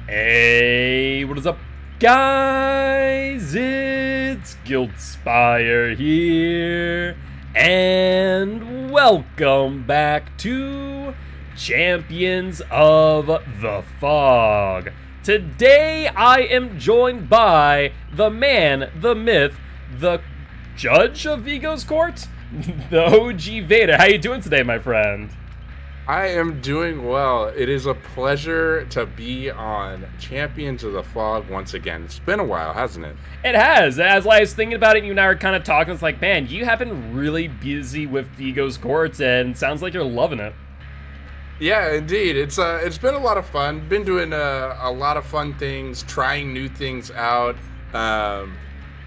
Hey, what is up, guys? It's Giltspire here, and welcome back to Champions of the Fog. Today, I am joined by the man, the myth, the judge of Vigo's court, the OG Vader. How you doing today, my friend? I am doing well. It is a pleasure to be on Champions of the Fog once again. It's been a while, hasn't it? It has. As I was thinking about it, you and I were kind of talking. It's like, man, you have been really busy with Vigo's courts, and sounds like you're loving it. Yeah, indeed. It's been a lot of fun. Been doing a lot of fun things, trying new things out.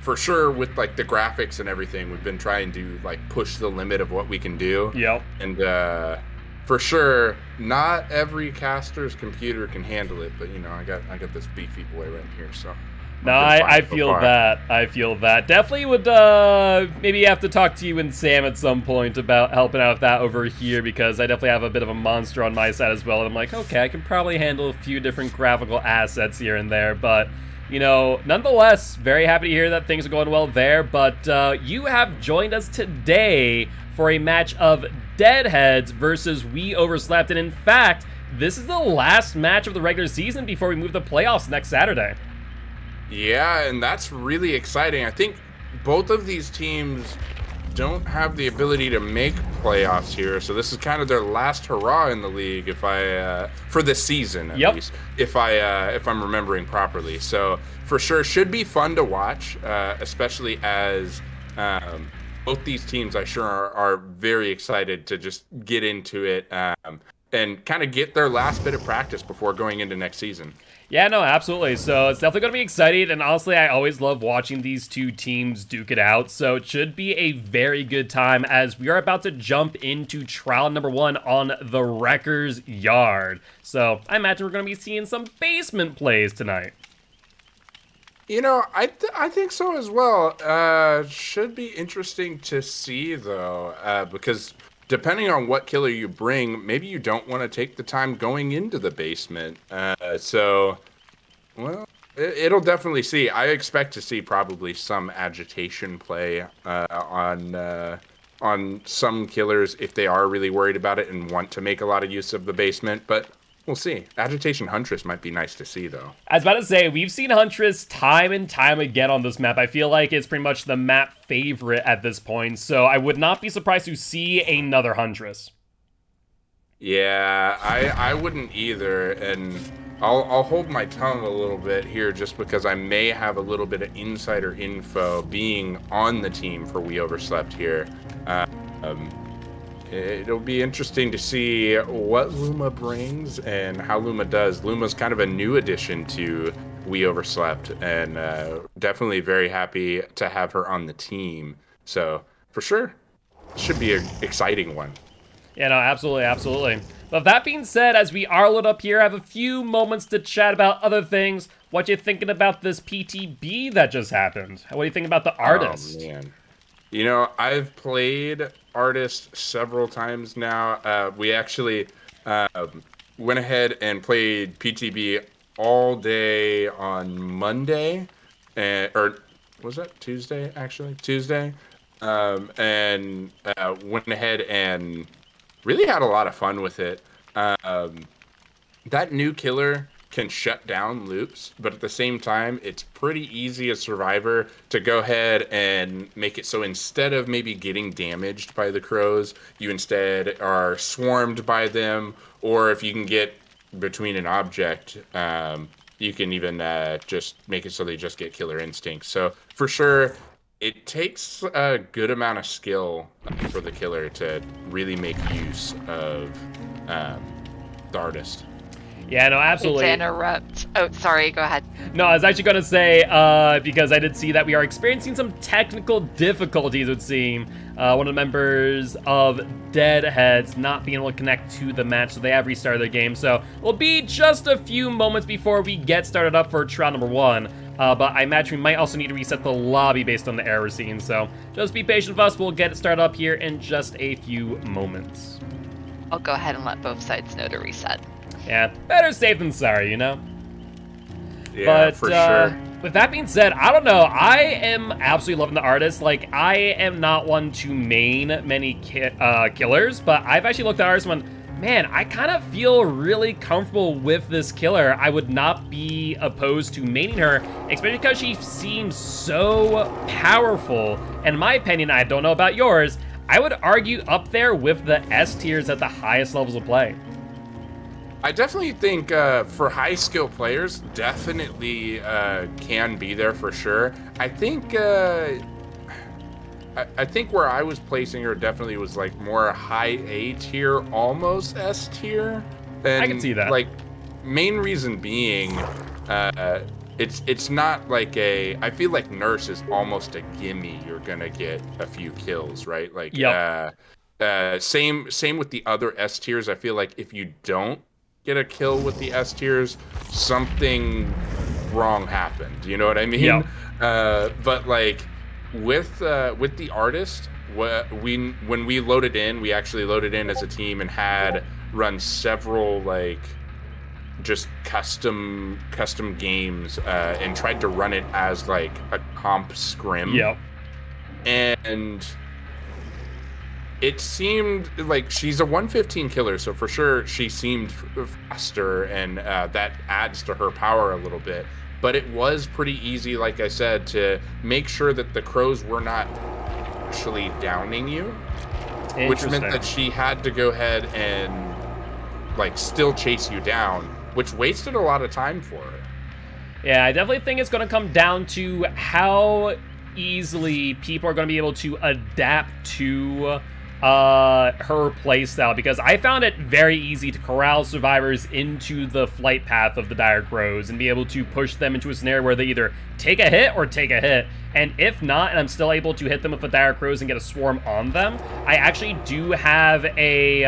For sure, with like the graphics and everything, we've been trying to like push the limit of what we can do. Yep. And for sure, not every caster's computer can handle it, but you know, I got this beefy boy right here, so. No, I feel that. I feel that. Definitely would maybe have to talk to you and Sam at some point about helping out with that over here, because I definitely have a bit of a monster on my side as well. And I'm like, okay, I can probably handle a few different graphical assets here and there, but you know, nonetheless, very happy to hear that things are going well there. But you have joined us today for a match of Deadheads versus We Overslept, and in fact, this is the last match of the regular season before we move to playoffs next Saturday. Yeah, and that's really exciting. I think both of these teams don't have the ability to make playoffs here, so this is kind of their last hurrah in the league, if I for this season at least, if I'm remembering properly. So for sure, should be fun to watch, especially as both these teams, I sure are very excited to just get into it and kind of get their last bit of practice before going into next season. Yeah, no, absolutely. So it's definitely going to be exciting, and honestly, I always love watching these two teams duke it out, so it should be a very good time as we are about to jump into trial number 1 on the Wrecker's Yard. So I imagine we're going to be seeing some basement plays tonight. You know, I think so as well. Should be interesting to see, though, because depending on what killer you bring, maybe you don't want to take the time going into the basement. So, well, it'll definitely see. I expect to see probably some agitation play on some killers if they are really worried about it and want to make a lot of use of the basement, but we'll see. Agitation Huntress might be nice to see, though. I was about to say, we've seen Huntress time and time again on this map. I feel like it's pretty much the map favorite at this point, so I would not be surprised to see another Huntress. Yeah, I wouldn't either, and I'll hold my tongue a little bit here just because I may have a little bit of insider info being on the team for We Overslept here. It'll be interesting to see what Luma brings and how Luma does. Luma's kind of a new addition to We Overslept, and definitely very happy to have her on the team. So, for sure, should be an exciting one. Yeah, no, absolutely, absolutely. But that being said, as we are lit up here, I have a few moments to chat about other things. What you thinking about this PTB that just happened? What do you think about the artist? Oh, man. You know, I've played Artist several times now. We actually went ahead and played PTB all day on Monday, or was that Tuesday, actually? Tuesday. And went ahead and really had a lot of fun with it. That new killer can shut down loops, but at the same time, it's pretty easy as Survivor to go ahead and make it so instead of maybe getting damaged by the crows, you instead are swarmed by them, or if you can get between an object, you can even just make it so they just get killer instincts. So for sure, it takes a good amount of skill for the killer to really make use of the artist. Yeah, no, absolutely. To interrupt. Oh, sorry, go ahead. No, I was actually going to say, because I did see that we are experiencing some technical difficulties, it would seem. One of the members of Deadheads not being able to connect to the match, so they have restarted their game. So it'll be just a few moments before we get started up for trial number 1. But I imagine we might also need to reset the lobby based on the error we're seeing. So just be patient with us. We'll get it started up here in just a few moments. I'll go ahead and let both sides know to reset. Yeah, better safe than sorry, you know? Yeah, but, for sure. With that being said, I don't know. I am absolutely loving the artist. Like, I am not one to main many killers, but I've actually looked at artists and went, man, I kind of feel really comfortable with this killer. I would not be opposed to maining her, especially because she seems so powerful. And in my opinion, I don't know about yours, I would argue up there with the S tiers at the highest levels of play. I definitely think for high skill players, definitely can be there for sure. I think where I was placing her definitely was like more high A tier, almost S tier. And I can see that. Like, main reason being, it's not like I feel like Nurse is almost a gimme. You're gonna get a few kills, right? Like, yep. Same with the other S tiers. I feel like if you don't get a kill with the S tiers, something wrong happened. You know what I mean? Yep. But like with the artist, when we loaded in, we actually loaded in as a team and had run several like just custom games and tried to run it as like a comp scrim. Yep. And it seemed like she's a 115 killer, so for sure she seemed faster, and that adds to her power a little bit. But it was pretty easy, like I said, to make sure that the crows were not actually downing you, which meant that she had to go ahead and like still chase you down, which wasted a lot of time for her. Yeah, I definitely think it's going to come down to how easily people are going to be able to adapt to her playstyle, because I found it very easy to corral survivors into the flight path of the Dire Crows and be able to push them into a scenario where they either take a hit or take a hit, and if not, and I'm still able to hit them with the Dire Crows and get a swarm on them, I actually do have a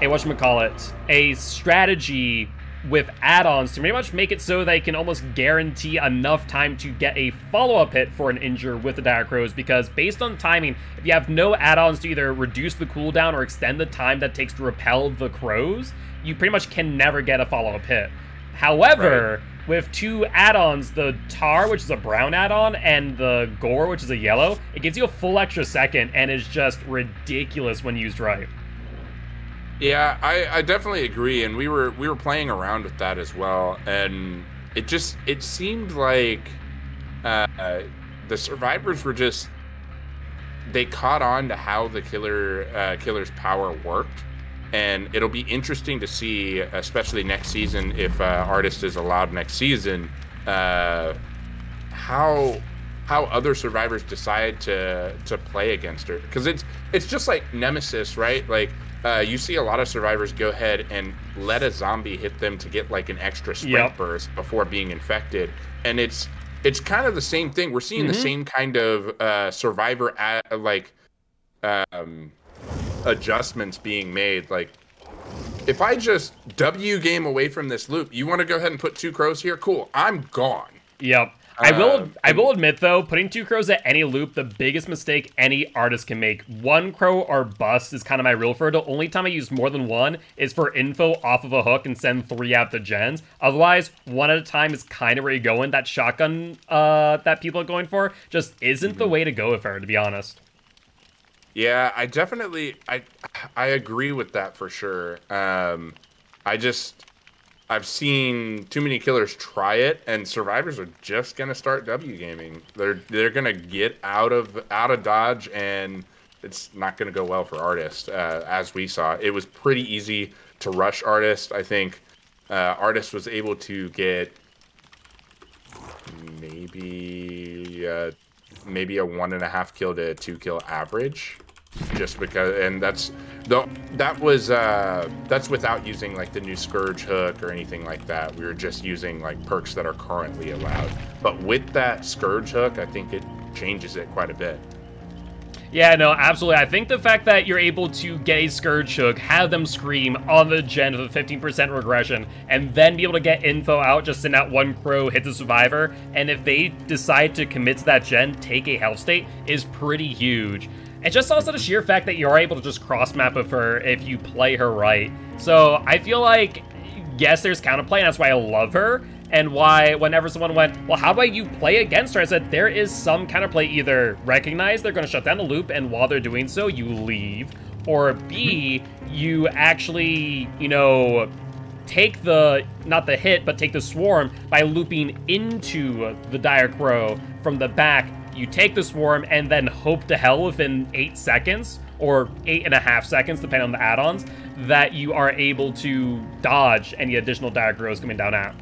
whatchamacallit, a strategy with add-ons to pretty much make it so they can almost guarantee enough time to get a follow-up hit for an injure with the Dire Crows, because based on timing, if you have no add-ons to either reduce the cooldown or extend the time that takes to repel the crows, you pretty much can never get a follow-up hit. However, with two add-ons, the Tar, which is a brown add-on, and the Gore, which is a yellow, it gives you a full extra second and is just ridiculous when used right. Yeah, I definitely agree, and we were playing around with that as well, and it seemed like the survivors were they caught on to how the killer's power worked, and it'll be interesting to see, especially next season, if Artist is allowed next season, how other survivors decide to play against her, because it's just like Nemesis, right? Like, you see a lot of survivors go ahead and let a zombie hit them to get like an extra sprint burst before being infected, and it's kind of the same thing. We're seeing the same kind of survivor adjustments being made. Like, if I just W game away from this loop, you want to go ahead and put two crows here? Cool, I'm gone. Yep. I will admit, though, putting two crows at any loop, the biggest mistake any artist can make. One crow or bust is kind of my rule for it. The only time I use more than one is for info off of a hook and send 3 out the gens. Otherwise, one at a time is kind of where you're going. That shotgun that people are going for just isn't the way to go with her, to be honest. Yeah, I definitely I agree with that for sure. I've seen too many killers try it, and survivors are just gonna start W gaming. They're gonna get out of dodge, and it's not gonna go well for Artist. As we saw, it was pretty easy to rush Artist. I think Artist was able to get maybe a 1.5 kill to 2 kill average, just because, and that's without using like the new Scourge hook or anything like that. We were just using like perks that are currently allowed. But with that Scourge hook, I think it changes it quite a bit. Yeah, no, absolutely. I think the fact that you're able to get a Scourge hook, have them scream on the gen with a 15% regression, and then be able to get info out, just send out one crow, hit the survivor, and if they decide to commit to that gen, take a health state, is pretty huge. And just also the sheer fact that you're able to just cross-map with her if you play her right. So I feel like, yes, there's counterplay, and that's why I love her, and why whenever someone went, well, how about you play against her? I said, there is some counterplay. Either recognize they're going to shut down the loop, and while they're doing so, you leave, or B, you actually, you know, take the, not the hit, but take the swarm by looping into the Dire Crow from the back. You take the swarm and then hope to hell within 8 seconds, or 8.5 seconds, depending on the add-ons, that you are able to dodge any additional Dire Crows coming down out.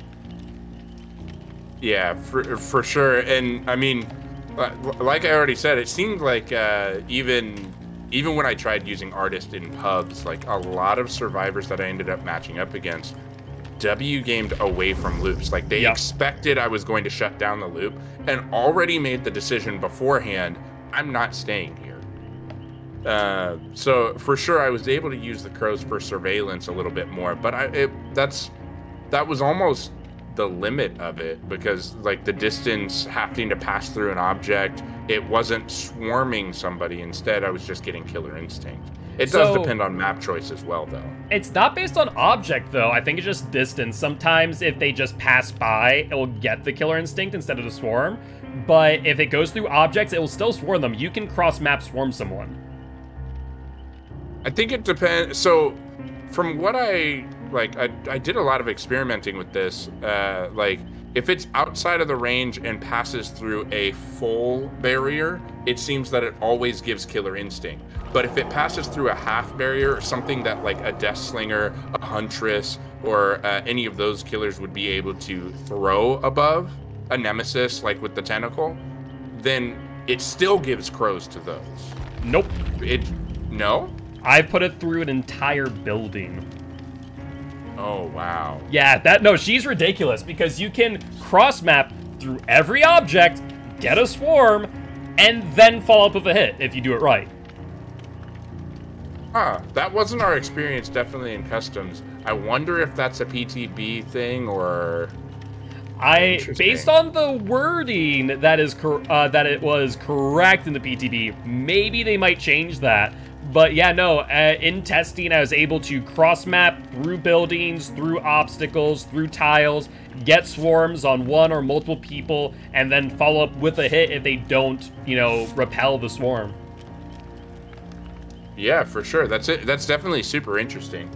Yeah, for sure. And I mean, like I already said, it seemed like even when I tried using Artist in pubs, like a lot of survivors that I ended up matching up against W-gamed away from loops. Like they expected I was going to shut down the loop and already made the decision beforehand, I'm not staying here. So for sure I was able to use the crows for surveillance a little bit more, but that was almost the limit of it, because like the distance having to pass through an object, it wasn't swarming somebody. Instead, I was just getting killer instinct. It does depend on map choice as well, though. It's not based on object, though. I think it's just distance. Sometimes if they just pass by, it will get the killer instinct instead of the swarm. But if it goes through objects, it will still swarm them. You can cross-map swarm someone. I think it depends. So from what I did a lot of experimenting with this. Like if it's outside of the range and passes through a full barrier, it seems that it always gives killer instinct. But if it passes through a half barrier, or something that like a Death Slinger, a Huntress, or any of those killers would be able to throw above, a Nemesis like with the tentacle, then it still gives crows to those. Nope. No? I put it through an entire building. Oh, wow. Yeah, no, she's ridiculous, because you can cross-map through every object, get a swarm, and then follow up with a hit if you do it right. Huh, that wasn't our experience definitely in customs. I wonder if that's a PTB thing or... Based on the wording that it was correct in the PTB, maybe they might change that. But yeah, no, in testing, I was able to cross-map through buildings, through obstacles, through tiles, get swarms on one or multiple people, and then follow up with a hit if they don't, you know, repel the swarm. Yeah, for sure. That's it. That's definitely super interesting.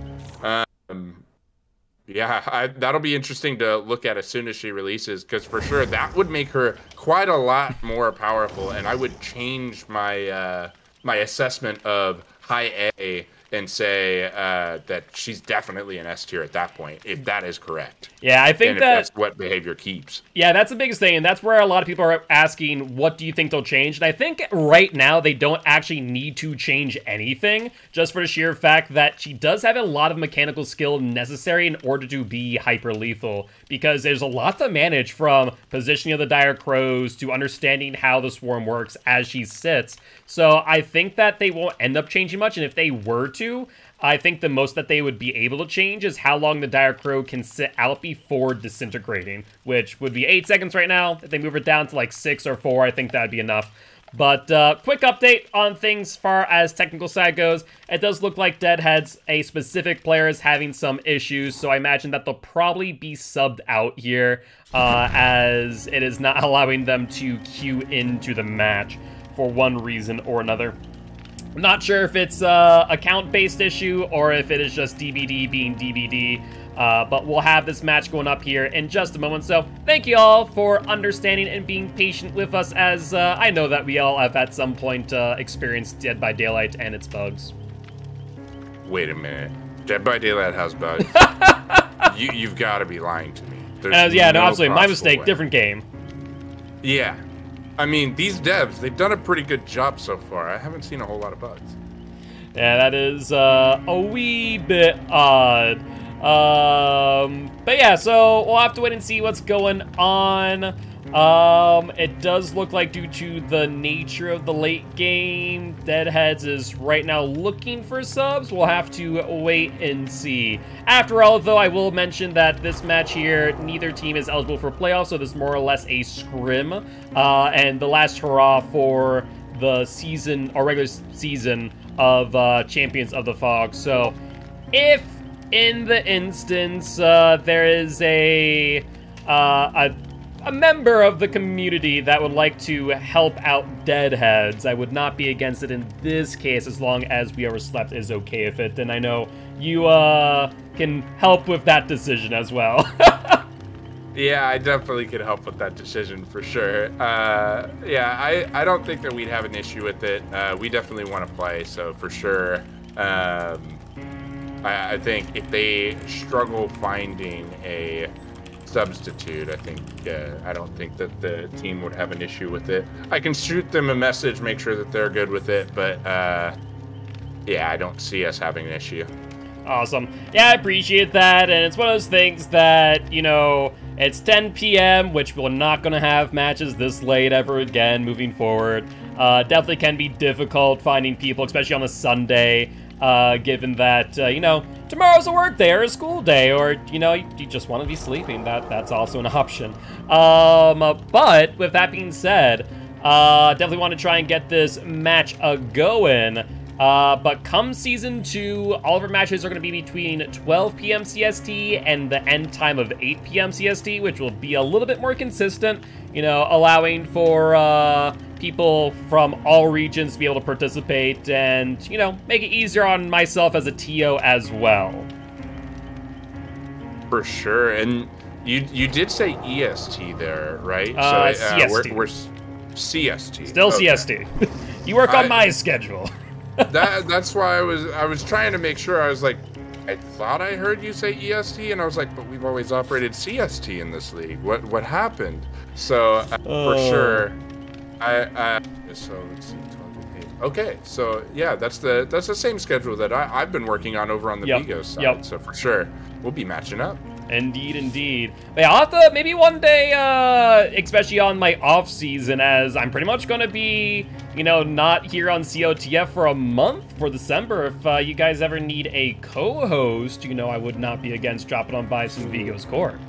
Yeah, that'll be interesting to look at as soon as she releases, because for sure that would make her quite a lot more powerful, and I would change my my assessment of high A and say that she's definitely an S tier at that point, if that is correct. Yeah, I think that's what behavior keeps. Yeah, that's the biggest thing, and that's where a lot of people are asking, what do you think they'll change? And I think right now they don't actually need to change anything, just for the sheer fact that she does have a lot of mechanical skill necessary in order to be hyper-lethal, because there's a lot to manage, from positioning of the Dire Crows to understanding how the swarm works as she sits. So I think that they won't end up changing much, and if they were to, I think the most that they would be able to change is how long the Dire Crow can sit out before disintegrating, which would be 8 seconds right now. If they move it down to like 6 or 4, I think that'd be enough. But quick update on things as far as technical side goes. It does look like Deadheads, a specific player, is having some issues, so I imagine that they'll probably be subbed out here, as it is not allowing them to queue into the match for one reason or another. I'm not sure if it's a account-based issue or if it is just DBD being DBD, but we'll have this match going up here in just a moment. So thank you all for understanding and being patient with us, as I know that we all have at some point experienced Dead by Daylight and its bugs. Wait a minute. Dead by Daylight has bugs? You've got to be lying to me. Yeah, no, absolutely. My mistake. Different game. Yeah. I mean, these devs, they've done a pretty good job so far. I haven't seen a whole lot of bugs. Yeah, that is a wee bit odd. But yeah, so we'll have to wait and see what's going on. It does look like, due to the nature of the late game, Deadheads is right now looking for subs. We'll have to wait and see. After all, though, I will mention that this match here, neither team is eligible for playoffs, so this is more or less a scrim, and the last hurrah for the season, or regular season, of Champions of the Fog. So if in the instance there is a a member of the community that would like to help out deadheads, I would not be against it in this case, as long as We Overslept is okay with it. And I know you can help with that decision as well. Yeah, I definitely could help with that decision for sure. Yeah, I don't think that we'd have an issue with it. We definitely want to play, so for sure. I think if they struggle finding a substitute, I don't think that the team would have an issue with it. I can shoot them a message, make sure that they're good with it, but yeah, I don't see us having an issue. Awesome. Yeah, I appreciate that, and it's one of those things that, you know, it's 10 p.m., which we're not going to have matches this late ever again moving forward. Definitely can be difficult finding people, especially on a Sunday, given that, you know, tomorrow's a work day or a school day, or, you know, you just want to be sleeping. That's also an option. But with that being said, definitely want to try and get this match going. But come Season 2, all of our matches are going to be between 12 p.m. CST and the end time of 8 p.m. CST, which will be a little bit more consistent, you know, allowing for people from all regions to be able to participate and, you know, make it easier on myself as a TO as well. For sure. And you did say EST there, right? CST. We're CST. Still okay. CST. You work on my schedule. That's why I was trying to make sure. I was like, I thought I heard you say EST, and I was like, but we've always operated CST in this league. What happened? So for sure, so let's see, 12 8. Okay, so yeah, that's the same schedule that I've been working on over on the Vigo side. Yep. So for sure, we'll be matching up. Indeed, indeed. But yeah, I'll have to, maybe one day, especially on my off season, as I'm pretty much going to be, you know, not here on COTF for a month for December. If you guys ever need a co-host, you know, I would not be against dropping on by some Vigo's Court.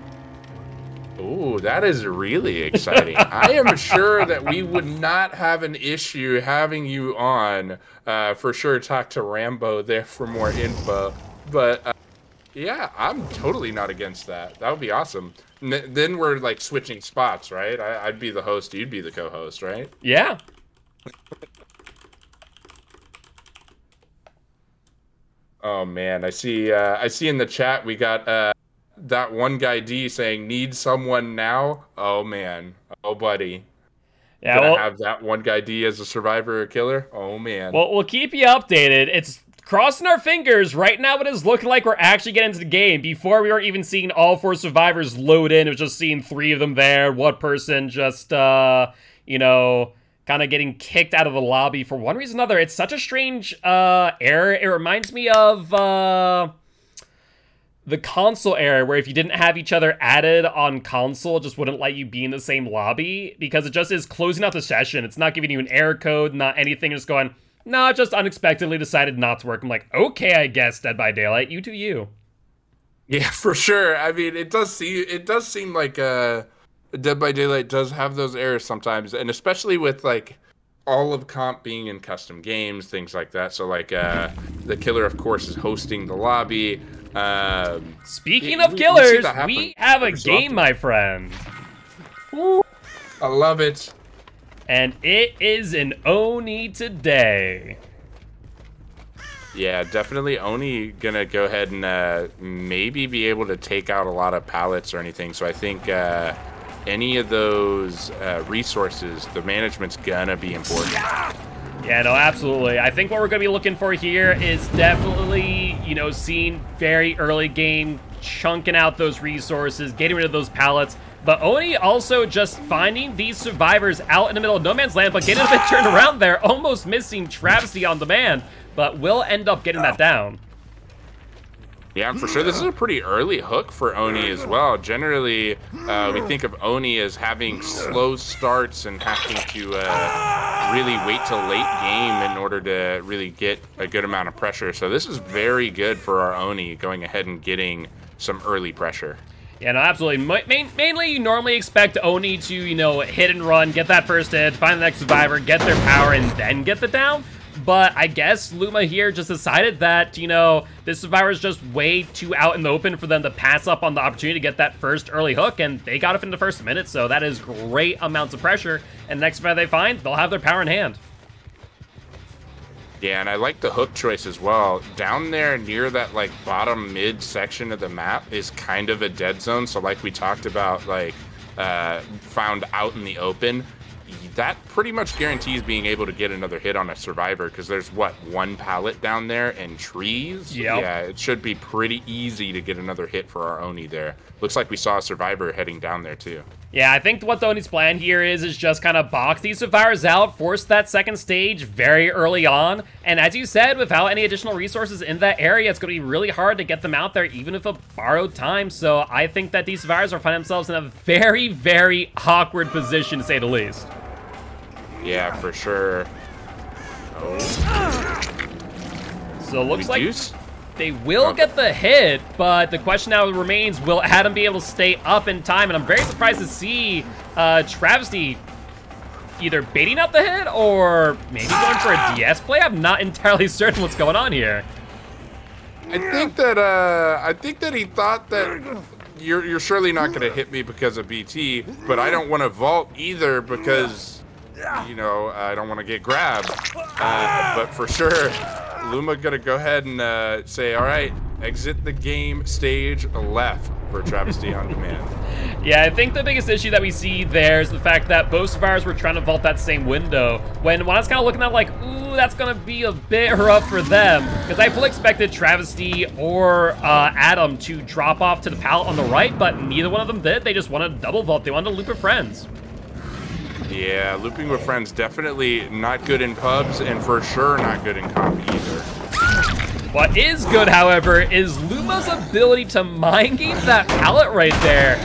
Ooh, that is really exciting. I am sure that we would not have an issue having you on. For sure, talk to Rambo there for more info. But... yeah, I'm totally not against that. That would be awesome. Then we're like switching spots, right? I'd be the host, you'd be the co-host, right? Yeah. Oh man, I see in the chat we got that one guy D saying need someone now. Oh man, oh buddy. Yeah, we'll have that one guy D as a survivor or killer. Oh man. Well, we'll keep you updated. It's crossing our fingers. Right now it is looking like we're actually getting into the game. Before we weren't even seeing all 4 survivors load in. It was just seeing 3 of them there. One person just, you know, kind of getting kicked out of the lobby for one reason or another. It's such a strange error. It reminds me of the console error, where if you didn't have each other added on console, it just wouldn't let you be in the same lobby, because it just is closing out the session. It's not giving you an error code, not anything. Just going... no, it just unexpectedly decided not to work. I'm like, okay, I guess, Dead by Daylight, you do you. Yeah, for sure. I mean, it does seem like Dead by Daylight does have those errors sometimes, and especially with like all of comp being in custom games, things like that. So like the killer, of course, is hosting the lobby. Speaking of killers, we have a game, my friend. Woo. I love it. And it is an Oni today. Yeah, definitely Oni gonna go ahead and maybe be able to take out a lot of pallets or anything. So I think any of those resources, the management's gonna be important. Yeah, no, absolutely. I think what we're gonna be looking for here is definitely, you know, seeing very early game, chunking out those resources, getting rid of those pallets. But Oni also just finding these survivors out in the middle of no man's land, but getting a bit turned around there, almost missing Travesty on demand, but will end up getting that down. Yeah, for sure. This is a pretty early hook for Oni as well. Generally, we think of Oni as having slow starts and having to really wait till late game in order to really get a good amount of pressure. So this is very good for our Oni, going ahead and getting some early pressure. Yeah, no, absolutely. Mainly, you normally expect Oni to, you know, hit and run, get that first hit, find the next survivor, get their power, and then get the down. but I guess Luma here just decided that, you know, this Survivor is just way too out in the open for them to pass up on the opportunity to get that first early hook, and they got it in the first minute, so that is great amounts of pressure, and the next Survivor they find, they'll have their power in hand. Yeah, and I like the hook choice as well. Down there near that, like, bottom mid section of the map is kind of a dead zone, so like we talked about, like, found out in the open, that pretty much guarantees being able to get another hit on a Survivor, because there's, what, one pallet down there and trees? Yep. Yeah, it should be pretty easy to get another hit for our Oni there. Looks like we saw a Survivor heading down there, too. Yeah, I think what the Oni's plan here is just kind of box these Survivors out, force that second stage very early on, and as you said, without any additional resources in that area, it's going to be really hard to get them out there, even with a borrowed time, so I think that these Survivors will find themselves in a very, very awkward position, to say the least. Yeah, for sure. Oh. So it looks like they will get the hit, but the question now remains, will Adam be able to stay up in time? And I'm very surprised to see Travesty either baiting out the hit or maybe going for a DS play. I'm not entirely certain what's going on here. I think that he thought that you're surely not going to hit me because of BT, but I don't want to vault either because, you know, I don't want to get grabbed. But for sure, Luma gonna go ahead and say, all right, exit the game stage left for Travesty on Demand. Yeah, I think the biggest issue that we see there is the fact that both Survivors were trying to vault that same window. When I was kind of looking at like, ooh, that's gonna be a bit rough for them, because I fully expected Travesty or Adam to drop off to the pallet on the right, but neither one of them did. They just wanted to double vault. They wanted to loop with friends. Yeah, looping with friends definitely not good in pubs, and for sure not good in comp either. What is good, however, is Luma's ability to mind game that pallet right there.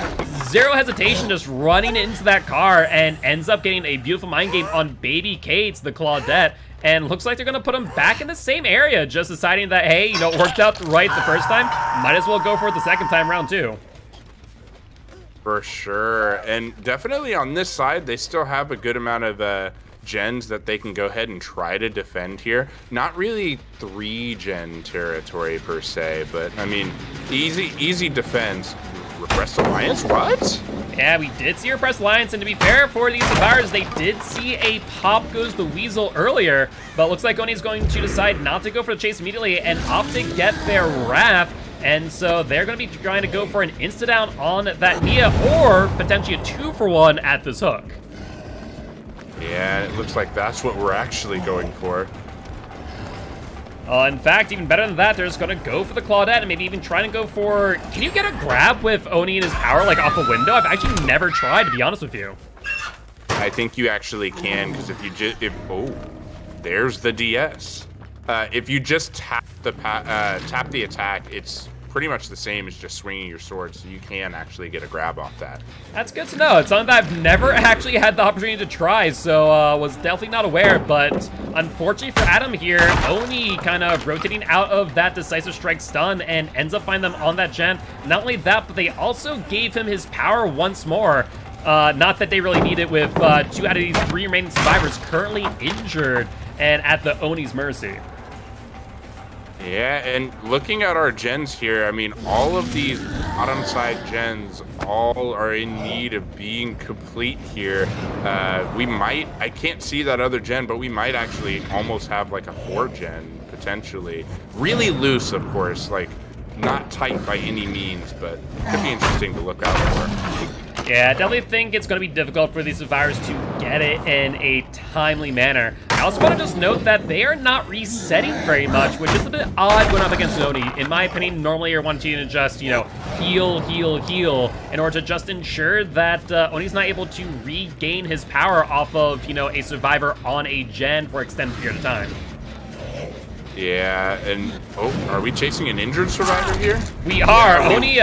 Zero hesitation, just running into that car, and ends up getting a beautiful mind game on Baby Kate's, the Claudette, and looks like they're gonna put him back in the same area, just deciding that, hey, you know, it worked out right the first time, might as well go for it the second time round too. For sure, and definitely on this side, they still have a good amount of gens that they can go ahead and try to defend here. Not really 3-gen territory per se, but I mean, easy defense. Repressed Alliance, what? Yeah, we did see Repressed Alliance, and to be fair for these Survivors, they did see a Pop Goes the Weasel earlier, but looks like Oni's going to decide not to go for the chase immediately and opt to get their Wrath. And so they're going to be trying to go for an insta-down on that Nia, or potentially a 2-for-1 at this hook. Yeah, it looks like that's what we're actually going for. In fact, even better than that, they're just going to go for the Claudette and maybe even try to go for... Can you get a grab with Oni and his power, like, off a window? I've actually never tried, to be honest with you. I think you actually can, because if you just... Oh, there's the DS. If you just tap the attack, it's pretty much the same as just swinging your sword, so you can actually get a grab off that. That's good to know. It's something that I've never actually had the opportunity to try, so was definitely not aware, but unfortunately for Adam here, Oni kind of rotating out of that Decisive Strike stun and ends up finding them on that gen. Not only that, but they also gave him his power once more. Not that they really need it with 2 out of these 3 remaining Survivors currently injured and at the Oni's mercy. Yeah, and looking at our gens here, I mean, all of these bottom side gens all are in need of being complete here. We might, I can't see that other gen, but we might actually almost have like a 4-gen potentially. Really loose, of course, like not tight by any means, but could be interesting to look out for. Yeah, I definitely think it's going to be difficult for these Survivors to get it in a timely manner. I also want to just note that they are not resetting very much, which is a bit odd going up against Oni. In my opinion, normally you're wanting to just, you know, heal in order to just ensure that Oni's not able to regain his power off of, you know, a Survivor on a gen for an extended period of time. Yeah, and oh, are we chasing an injured Survivor here? We are. Oni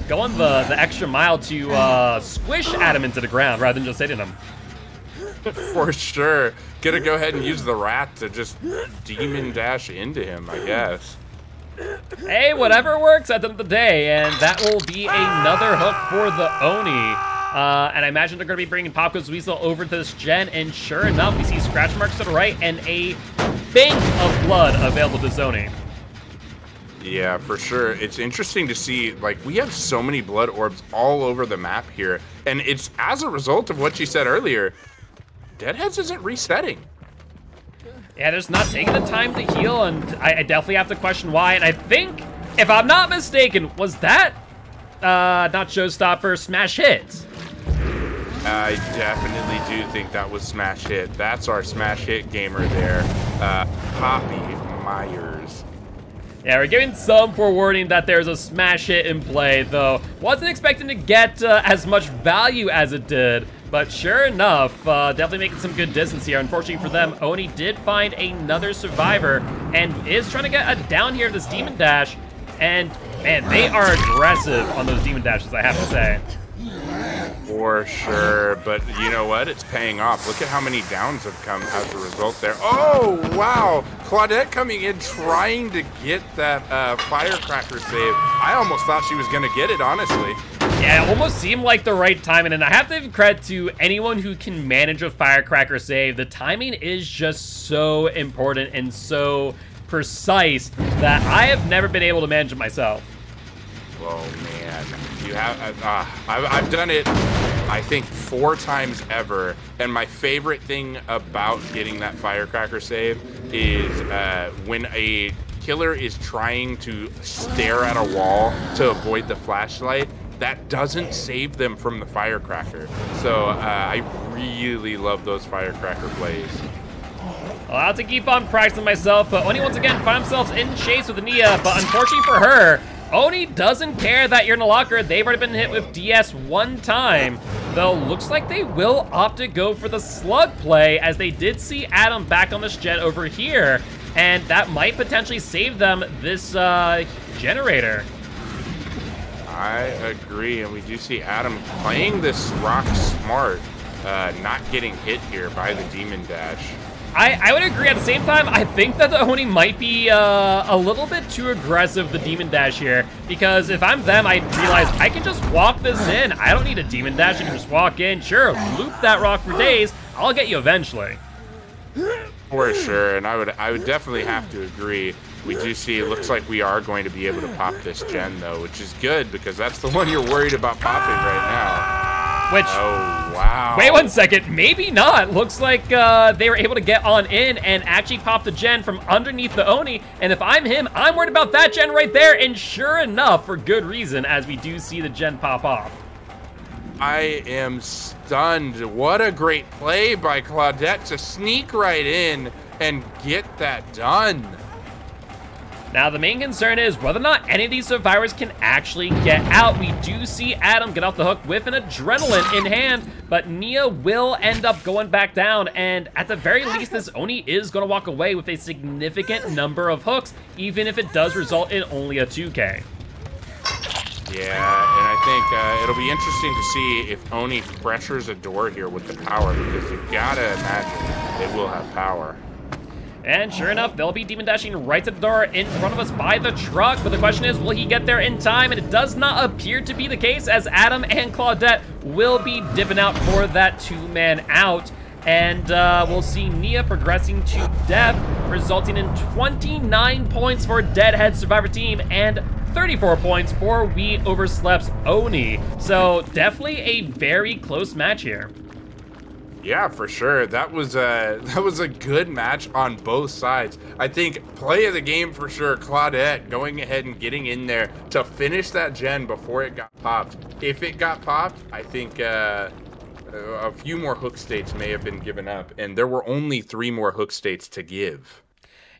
going the extra mile to squish Adam into the ground rather than just hitting him. For sure. Gonna go ahead and use the rat to just demon dash into him, I guess. Hey, whatever works at the end of the day, and that will be another hook for the Oni. And I imagine they're going to be bringing Popco's Weasel over to this gen, and sure enough, we see scratch marks to the right and a bank of blood available to Zoni. Yeah, for sure. It's interesting to see, like, we have so many blood orbs all over the map here, and it's as a result of what you said earlier, Deadheads isn't resetting. Yeah, they're just not taking the time to heal, and I definitely have to question why, and I think, if I'm not mistaken, was that, not Showstopper, smash hit? I definitely do think that was smash hit. That's our smash hit gamer there, Poppy Myers. Yeah, we're giving some forewarning that there's a smash hit in play, though wasn't expecting to get as much value as it did, but sure enough, definitely making some good distance here. Unfortunately for them, Oni did find another survivor and is trying to get a down here to this Demon Dash, and man, they are aggressive on those Demon Dashes, I have to say. For sure, but you know what? It's paying off. Look at how many downs have come as a result there. Oh, wow. Claudette coming in trying to get that firecracker save. I almost thought she was going to get it, honestly. Yeah, it almost seemed like the right timing, and I have to give credit to anyone who can manage a firecracker save. The timing is just so important and so precise that I have never been able to manage it myself. Oh, man. You have, I've done it, I think, 4 times ever, and my favorite thing about getting that firecracker save is when a killer is trying to stare at a wall to avoid the flashlight, that doesn't save them from the firecracker. So I really love those firecracker plays. I'll have to keep on practicing myself, but Oni once again find themselves in chase with Ania, but unfortunately for her, Oni doesn't care that you're in a locker. They've already been hit with DS 1 time, though looks like they will opt to go for the slug play, as they did see Adam back on this jet over here, and that might potentially save them this generator. I agree, and we do see Adam playing this rock smart, not getting hit here by the Demon Dash. I would agree. At the same time, I think that the Oni might be a little bit too aggressive, the Demon Dash here, because if I'm them, I realize I can just walk this in. I don't need a Demon Dash. I can just walk in. Sure, loop that rock for days. I'll get you eventually. For sure, and I would definitely have to agree. We do see, it looks like we are going to be able to pop this gen, though, which is good, because that's the one you're worried about popping right now. Which, oh, wow. Wait 1 second, maybe not. Looks like they were able to get on in and actually pop the gen from underneath the Oni, and if I'm him, I'm worried about that gen right there, and sure enough, for good reason, as we do see the gen pop off. I am stunned. What a great play by Claudette to sneak right in and get that done. Now, the main concern is whether or not any of these survivors can actually get out. We do see Adam get off the hook with an adrenaline in hand, but Nia will end up going back down, and at the very least, this Oni is going to walk away with a significant number of hooks, even if it does result in only a 2K. Yeah, and I think it'll be interesting to see if Oni pressures a door here with the power, because you've got to imagine they will have power. And sure enough, they'll be demon dashing right to the door in front of us by the truck. But the question is, will he get there in time? And it does not appear to be the case, as Adam and Claudette will be dipping out for that 2-man out. And we'll see Nia progressing to death, resulting in 29 points for Deadhead Survivor Team and 34 points for We Overslept's Oni. So definitely a very close match here. Yeah, for sure. That was a good match on both sides. I think play of the game for sure. Claudette going ahead and getting in there to finish that gen before it got popped. If it got popped, I think a few more hook states may have been given up, and there were only 3 more hook states to give.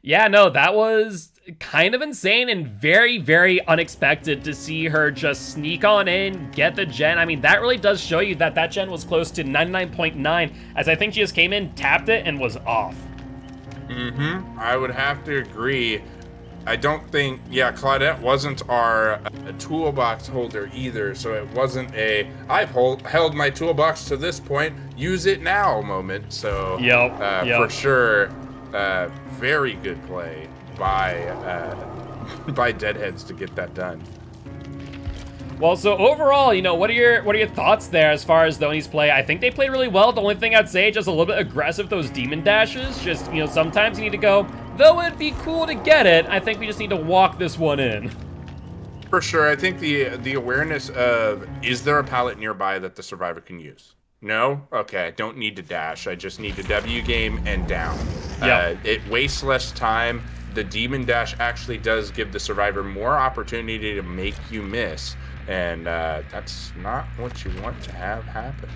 Yeah, no, that was kind of insane and very, very unexpected to see her just sneak on in, get the gen. I mean, that really does show you that that gen was close to 99.9, as I think she just came in, tapped it, and was off. Mm-hmm. I would have to agree. I don't think, yeah, Claudette wasn't our toolbox holder either, so it wasn't a, I've held my toolbox to this point, use it now moment. So, yep. For sure, very good play by Deadheads to get that done. Well, so overall, what are your thoughts there as far as the Onis play? I think they played really well. The only thing I'd say, just a little bit aggressive, those demon dashes. Just, sometimes you need to go, though it'd be cool to get it, I think we just need to walk this one in. For sure. I think the awareness of, is there a pallet nearby that the survivor can use? No? Okay, I don't need to dash. I just need to W game and down. Yep. It wastes less time. The demon dash actually does give the survivor more opportunity to make you miss. And that's not what you want to have happen.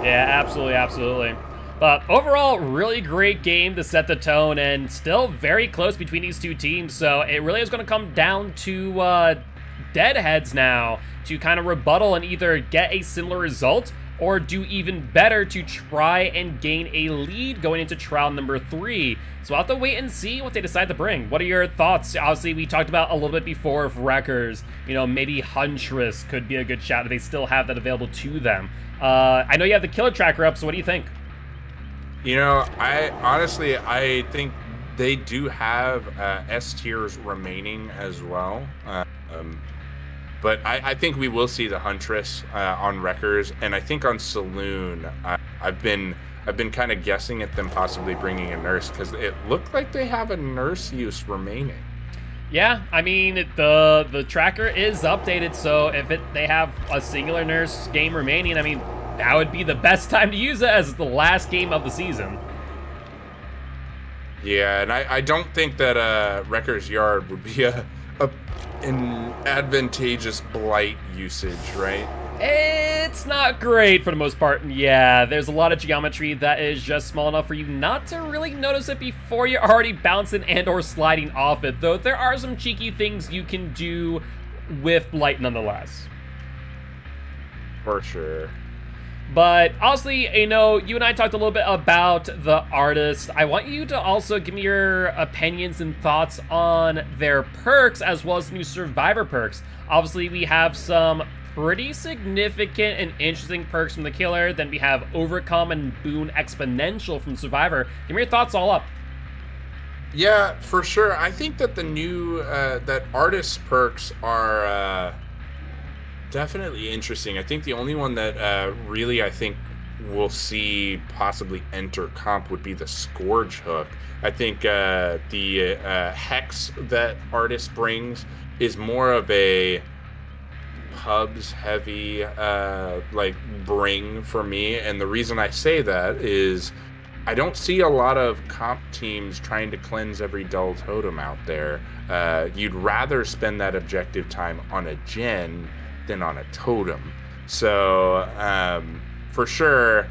Yeah, absolutely, absolutely. But overall, really great game to set the tone, and still very close between these two teams. So it really is going to come down to deadheads now to kind of rebuttal and either get a similar result or do even better to try and gain a lead going into trial number 3. So we'll have to wait and see what they decide to bring. What are your thoughts? Obviously, we talked about a little bit before of Wreckers. Maybe Huntress could be a good shout if they still have that available to them. I know you have the killer tracker up, so what do you think? I think they do have S tiers remaining as well. But I think we will see the Huntress on Wreckers, and I think on Saloon, I've been kind of guessing at them possibly bringing a nurse because it looked like they have a nurse use remaining. Yeah, I mean the tracker is updated, so if they have a singular nurse game remaining, I mean that would be the best time to use it as the last game of the season. Yeah, and I don't think that Wrecker's Yard would be an advantageous blight usage, right? It's not great for the most part. Yeah, there's a lot of geometry that is just small enough for you not to really notice it before you're already bouncing and or sliding off it, though there are some cheeky things you can do with blight nonetheless. For sure. But honestly, you and I talked a little bit about the artists. I want you to also give me your opinions and thoughts on their perks as well as new survivor perks. Obviously, we have some pretty significant and interesting perks from the killer. Then we have Overcome and Boon Exponential from Survivor. Give me your thoughts all up. Yeah, for sure. I think that the new that artist perks are definitely interesting. I think the only one that really I think we'll see possibly enter comp would be the Scourge Hook. I think the Hex that artist brings is more of a pubs heavy bring for me, and the reason I say that is I don't see a lot of comp teams trying to cleanse every dull totem out there. You'd rather spend that objective time on a gen than on a totem. So for sure,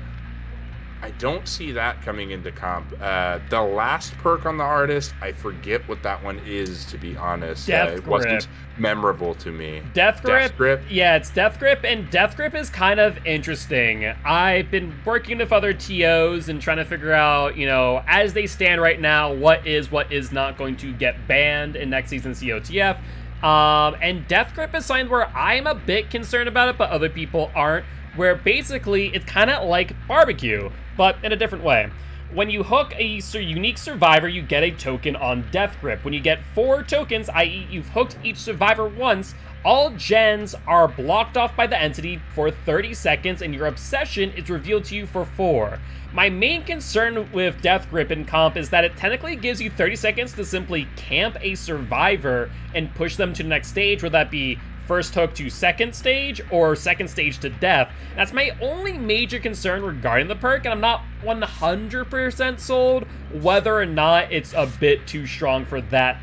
I don't see that coming into comp. The last perk on the artist, I forget what that one is, to be honest. It wasn't memorable to me. Death Grip? Yeah, it's Death Grip, and Death Grip is kind of interesting. I've been working with other TOs and trying to figure out, as they stand right now, what is not going to get banned in next season's COTF. And Death Grip is something where I'm a bit concerned about it, but other people aren't, where basically it's kind of like barbecue, but in a different way. When you hook a unique survivor, you get a token on Death Grip. When you get 4 tokens, i.e. you've hooked each survivor once, all gens are blocked off by the entity for 30 seconds, and your obsession is revealed to you for 4. My main concern with Death Grip in comp is that it technically gives you 30 seconds to simply camp a survivor and push them to the next stage, whether that be first hook to second stage or second stage to death. That's my only major concern regarding the perk, and I'm not 100% sold whether or not it's a bit too strong for that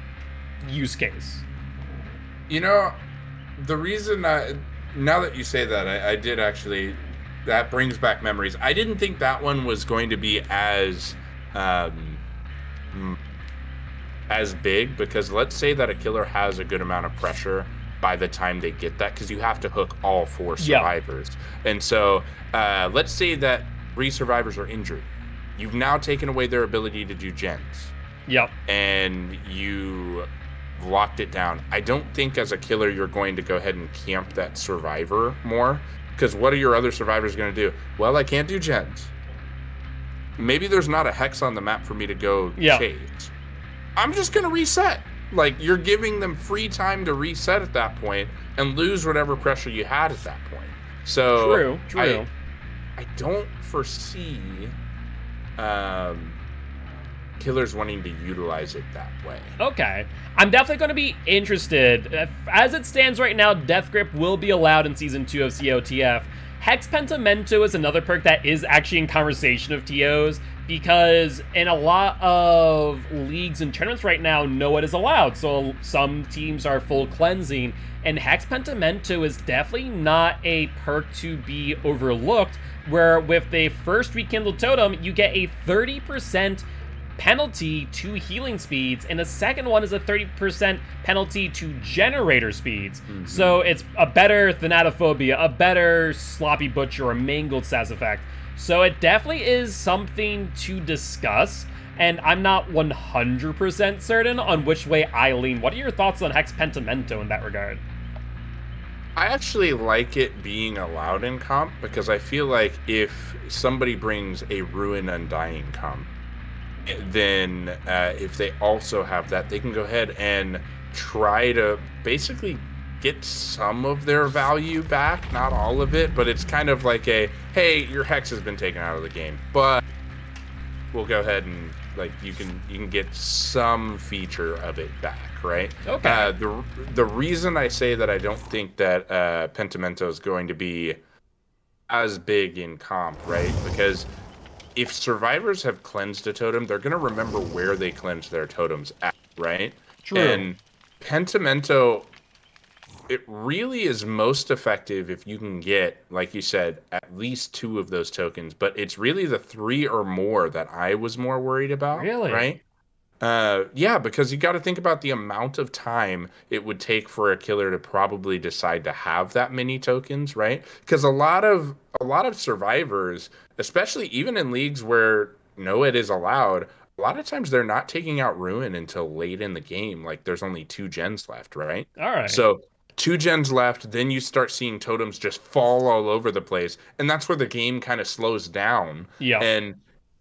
use case. The reason now that you say that, I did actually, that brings back memories. I didn't think that one was going to be as big, because let's say that a killer has a good amount of pressure by the time they get that, because you have to hook all 4 survivors. Yeah. And so let's say that 3 survivors are injured. You've now taken away their ability to do gens. Yep. And you locked it down. I don't think as a killer you're going to go ahead and camp that survivor more, because what are your other survivors going to do? Well, I can't do gens. Maybe there's not a hex on the map for me to go chase. I'm just going to reset. Like, you're giving them free time to reset at that point and lose whatever pressure you had at that point. So True. I don't foresee killers wanting to utilize it that way. Okay. I'm definitely going to be interested. As it stands right now, Death Grip will be allowed in Season 2 of COTF. Hex Pentimento is another perk that is actually in conversation of TOs, because in a lot of leagues and tournaments right now, no, it is allowed. So some teams are full cleansing, and Hex Pentimento is definitely not a perk to be overlooked, where with the first Rekindled Totem, you get a 30% penalty to healing speeds, and the second one is a 30% penalty to generator speeds. So it's a better Thanatophobia, a better Sloppy Butcher, or Mangled stats effect. So it definitely is something to discuss, and I'm not 100% certain on which way I lean. What are your thoughts on Hex Pentimento in that regard? I actually like it being allowed in comp, because I feel like if somebody brings a Ruin Undying comp, then if they also have that, they can go ahead and try to basically get some of their value back, not all of it, but it's kind of like a, hey, your Hex has been taken out of the game, but we'll go ahead and, like, you can get some feature of it back, right? Okay. The reason I say that I don't think that Pentimento is going to be as big in comp, right? Because if survivors have cleansed a totem, they're going to remember where they cleansed their totems at, right? True. And Pentimento, it really is most effective if you can get, like you said, at least 2 of those tokens. But it's really the 3 or more that I was more worried about. Really? Right? Yeah, because you got to think about the amount of time it would take for a killer to probably decide to have that many tokens, right? Because a lot of survivors, especially even in leagues where no it is allowed, a lot of times they're not taking out Ruin until late in the game. Like, there's only 2 gens left, right? All right. So 2 gens left, then you start seeing totems just fall all over the place, and that's where the game kind of slows down. Yeah. And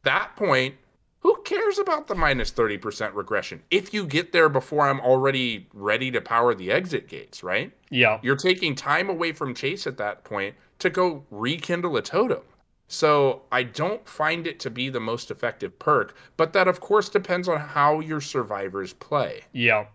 that point, who cares about the minus 30% regression? If you get there before I'm already ready to power the exit gates, right? Yeah. You're taking time away from Chase at that point to go rekindle a totem. So I don't find it to be the most effective perk, but that of course depends on how your survivors play. Yeah.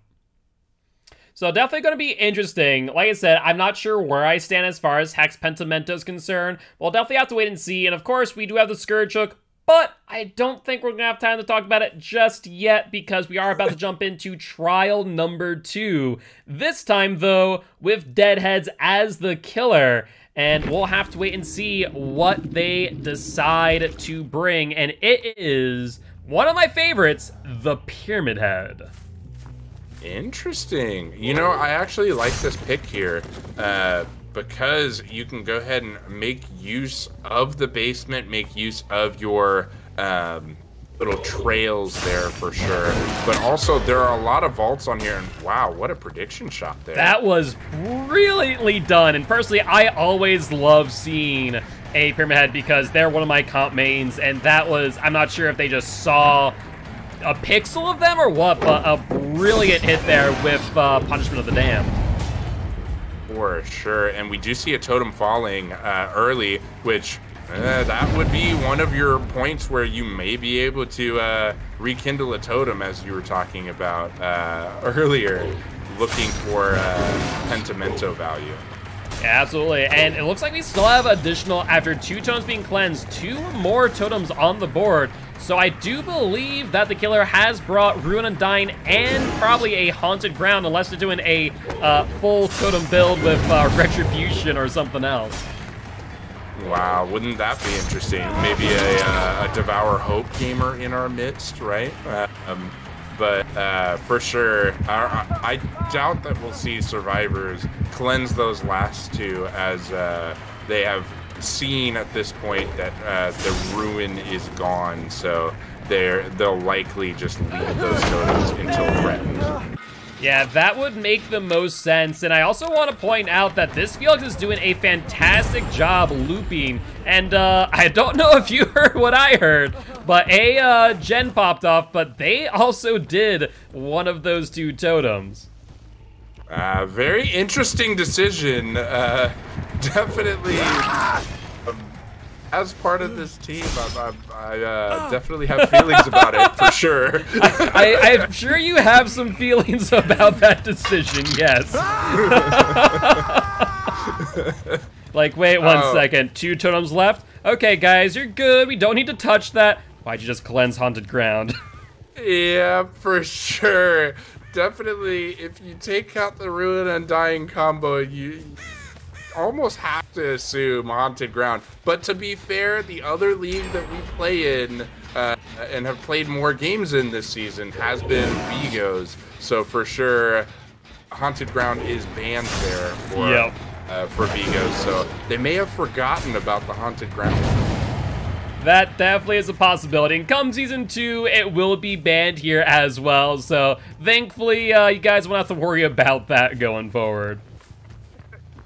So definitely going to be interesting. Like I said, I'm not sure where I stand as far as Hex Pentimento is concerned. We'll definitely have to wait and see. And of course, we do have the Scourge Hook, but I don't think we're going to have time to talk about it just yet, because we are about to jump into trial number 2. This time, though, with Deadheads as the killer. And we'll have to wait and see what they decide to bring. And it is one of my favorites, the Pyramid Head. Interesting. You know, I actually like this pick here because you can go ahead and make use of the basement, make use of your little trails there for sure. But also, there are a lot of vaults on here, and wow, what a prediction shot there. That was brilliantly done. And personally, I always love seeing a Pyramid Head because they're one of my comp mains, and that was, I'm not sure if they just saw a pixel of them or what, but a brilliant hit there with Punishment of the Damned. For sure, and we do see a totem falling early, which that would be one of your points where you may be able to rekindle a totem, as you were talking about earlier, looking for Pentimento value. Yeah, absolutely, and it looks like we still have additional, after 2 totems being cleansed, 2 more totems on the board. So I do believe that the killer has brought Ruin Undying and probably a Haunted Ground, unless they're doing a full totem build with Retribution or something else. Wow, wouldn't that be interesting? Maybe a Devour Hope gamer in our midst, right? But for sure, I doubt that we'll see survivors cleanse those last 2, as they have seen at this point that the ruin is gone, so they'll likely just leave those totems until threatened. Yeah, that would make the most sense, and I also want to point out that this Felix is doing a fantastic job looping, and I don't know if you heard what I heard, But a gen popped off, but they also did one of those 2 totems. Very interesting decision. Definitely, as part of this team, I definitely have feelings about it, for sure. I'm sure you have some feelings about that decision, yes. Like, wait 1 second, 2 totems left? Okay, guys, you're good. We don't need to touch that. Why'd you just cleanse Haunted Ground? Yeah, for sure. Definitely, if you take out the Ruin Undying combo, you almost have to assume Haunted Ground. But to be fair, the other league that we play in and have played more games in this season has been Vigo's. So for sure, Haunted Ground is banned there for Vigo's. So they may have forgotten about the Haunted Ground. That definitely is a possibility. And come Season 2, it will be banned here as well. So thankfully, you guys won't have to worry about that going forward.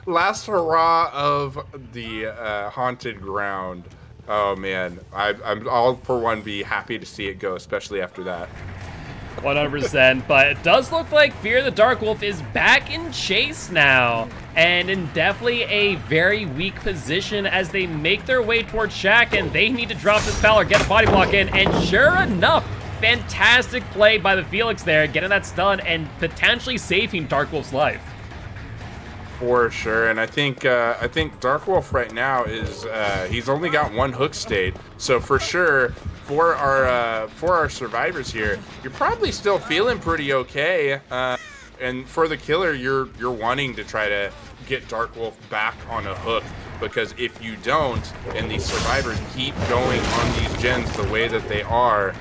Last hurrah of the Haunted Ground. Oh man, I'm all for one be happy to see it go, especially after that. 100%, but it does look like Fear the Dark Wolf is back in chase now, and in definitely a very weak position as they make their way towards Shaq, and they need to drop this pal or get a body block in, and sure enough, fantastic play by the Felix there, getting that stun and potentially saving Dark Wolf's life. For sure, and I think Dark Wolf right now is he's only got 1 hook state, so for sure for our survivors here, you're probably still feeling pretty okay. And for the killer, you're wanting to try to get Dark Wolf back on a hook, because if you don't, and these survivors keep going on these gens the way that they are,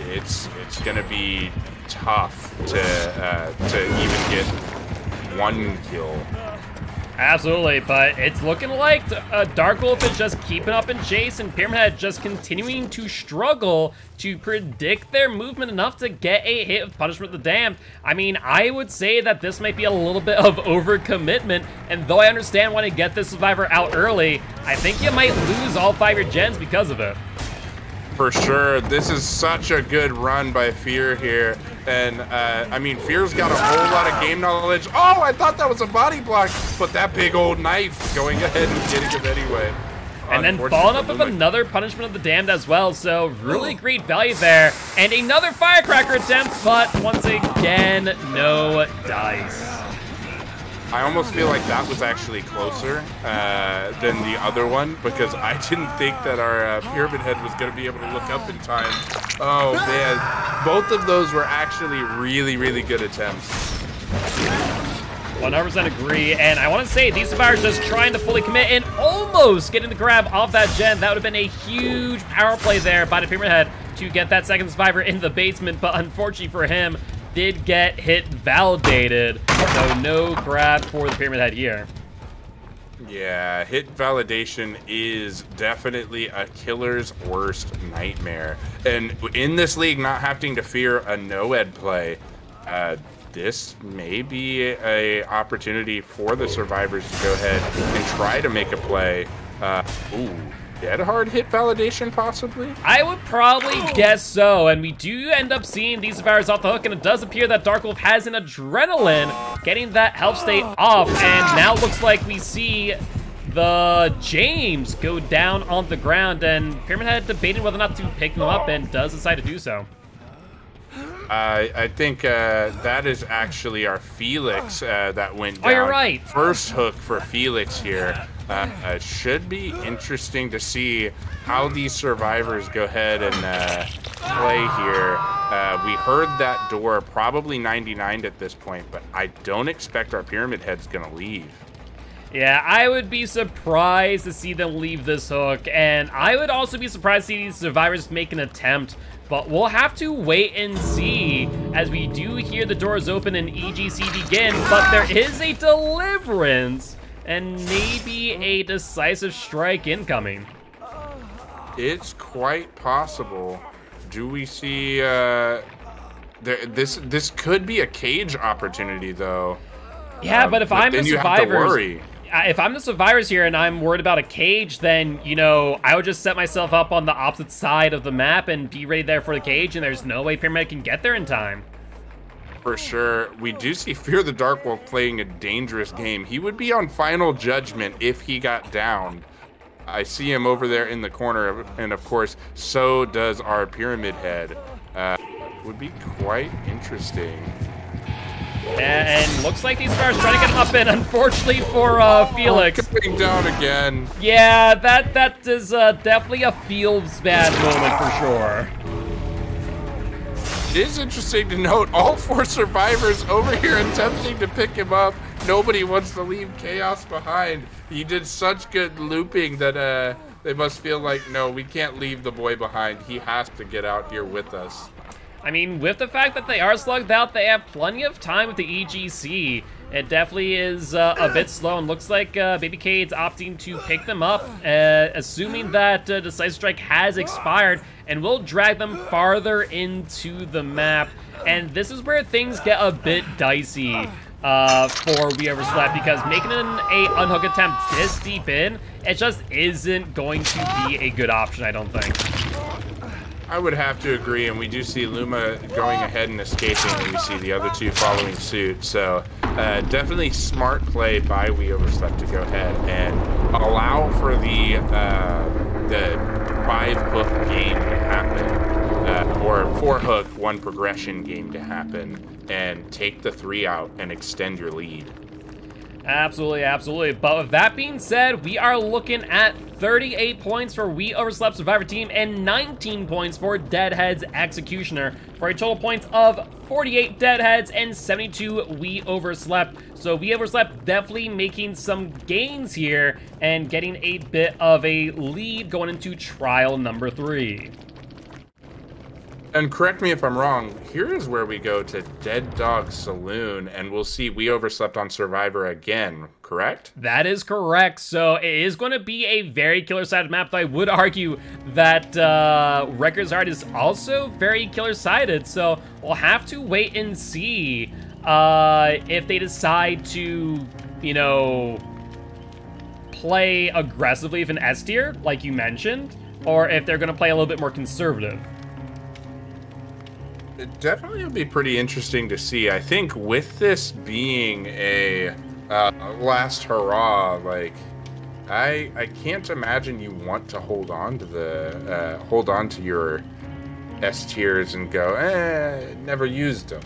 it's gonna be tough to even get 1 kill. Absolutely, but it's looking like Dark Wolf is just keeping up in chase, and Pyramid Head just continuing to struggle to predict their movement enough to get a hit of Punishment of the Damned. I mean, I would say that this might be a little bit of overcommitment, and though I understand wanting to get this survivor out early, I think you might lose all 5 of your gens because of it. For sure, this is such a good run by Fear here. And, I mean, Fear's got a whole lot of game knowledge. Oh, I thought that was a body block, but that big old knife going ahead and getting him anyway. And then following up with another Punishment of the Damned as well, so really great value there. And another Firecracker attempt, but once again, no dice. I almost feel like that was actually closer than the other one, because I didn't think that our Pyramid Head was going to be able to look up in time. Oh man, both of those were actually really, really good attempts. 100% agree, and I want to say these survivors just trying to fully commit and almost getting the grab off that gen. That would have been a huge power play there by the Pyramid Head to get that second survivor into the basement, but unfortunately for him, did get hit validated, so no grab for the Pyramid Head here. Yeah, hit validation is definitely a killer's worst nightmare. And in this league, not having to fear a no-ed play, this may be a opportunity for the survivors to go ahead and try to make a play. Ooh. Dead hard hit validation, possibly? I would probably guess so, and we do end up seeing these survivors off the hook, and it does appear that Dark Wolf has an adrenaline, getting that health state off, and now looks like we see the James go down on the ground, and Pyramid Head debating whether or not to pick them up, and does decide to do so. I think that is actually our Felix that went down. Oh, you're right. First hook for Felix here. Should be interesting to see how these survivors go ahead and play here. We heard that door probably 99'd at this point, but I don't expect our Pyramid Head's gonna leave. Yeah, I would be surprised to see them leave this hook, and I would also be surprised to see these survivors make an attempt, but we'll have to wait and see as we do hear the doors open and EGC begin, but there is a deliverance and maybe a decisive strike incoming. It's quite possible. Do we see this could be a cage opportunity though? Yeah, but if I'm the survivors, if I'm the survivors here and I'm worried about a cage, then, you know, I would just set myself up on the opposite side of the map and be ready there for the cage, and there's no way Paramedic can get there in time. For sure. We do see Fear the Dark Wolf playing a dangerous game. He would be on Final Judgment if he got downed. I see him over there in the corner, and of course, so does our Pyramid Head. Would be quite interesting. And looks like these stars trying to get him up in, unfortunately for Felix. Coming down again. Yeah, that is definitely a feels bad moment for sure. It is interesting to note all 4 survivors over here attempting to pick him up. Nobody wants to leave Chaos behind. He did such good looping that they must feel like, no, we can't leave the boy behind. He has to get out here with us. I mean, with the fact that they are slugged out, they have plenty of time with the EGC. It definitely is a bit slow, and looks like Baby Cade's opting to pick them up, assuming that Decisive Strike has expired, and will drag them farther into the map. And this is where things get a bit dicey for We Overslept, because making an unhook attempt this deep in, it just isn't going to be a good option, I don't think. I would have to agree, and we do see Luma going ahead and escaping, and we see the other 2 following suit. So definitely smart play by We Overslept to go ahead and allow for the 5-hook game to happen, or 4-hook 1 progression game to happen, and take the 3 out and extend your lead. Absolutely, absolutely. But with that being said, we are looking at 38 points for We Overslept Survivor Team and 19 points for Deadhead's Executioner, for a total points of 48 Deadheads and 72 We Overslept. So We Overslept definitely making some gains here and getting a bit of a lead going into trial number 3. And correct me if I'm wrong, here is where we go to Dead Dog Saloon, and we'll see We Overslept on Survivor again, correct? That is correct. So it is going to be a very killer-sided map, though I would argue that Wrecker's Heart is also very killer-sided, so we'll have to wait and see if they decide to, you know, play aggressively with an S tier, like you mentioned, or if they're going to play a little bit more conservative. It definitely would be pretty interesting to see. I think with this being a last hurrah, like I can't imagine you want to hold on to your S tiers and go, never used them.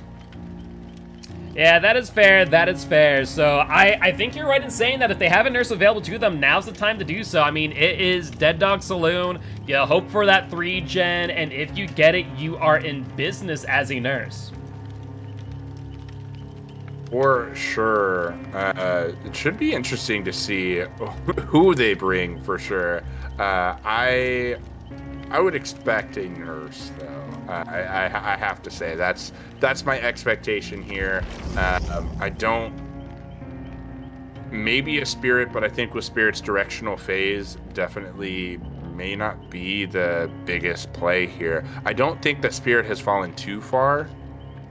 Yeah, that is fair, that is fair. So I think you're right in saying that if they have a nurse available to them, now's the time to do so. I mean, it is Dead Dog Saloon. You hope for that 3-gen, and if you get it, you are in business as a nurse. For sure. It should be interesting to see who they bring, for sure. I would expect a nurse, though. I have to say that's my expectation here. I don't. Maybe a Spirit, but I think with Spirit's directional phase, definitely may not be the biggest play here. I don't think that Spirit has fallen too far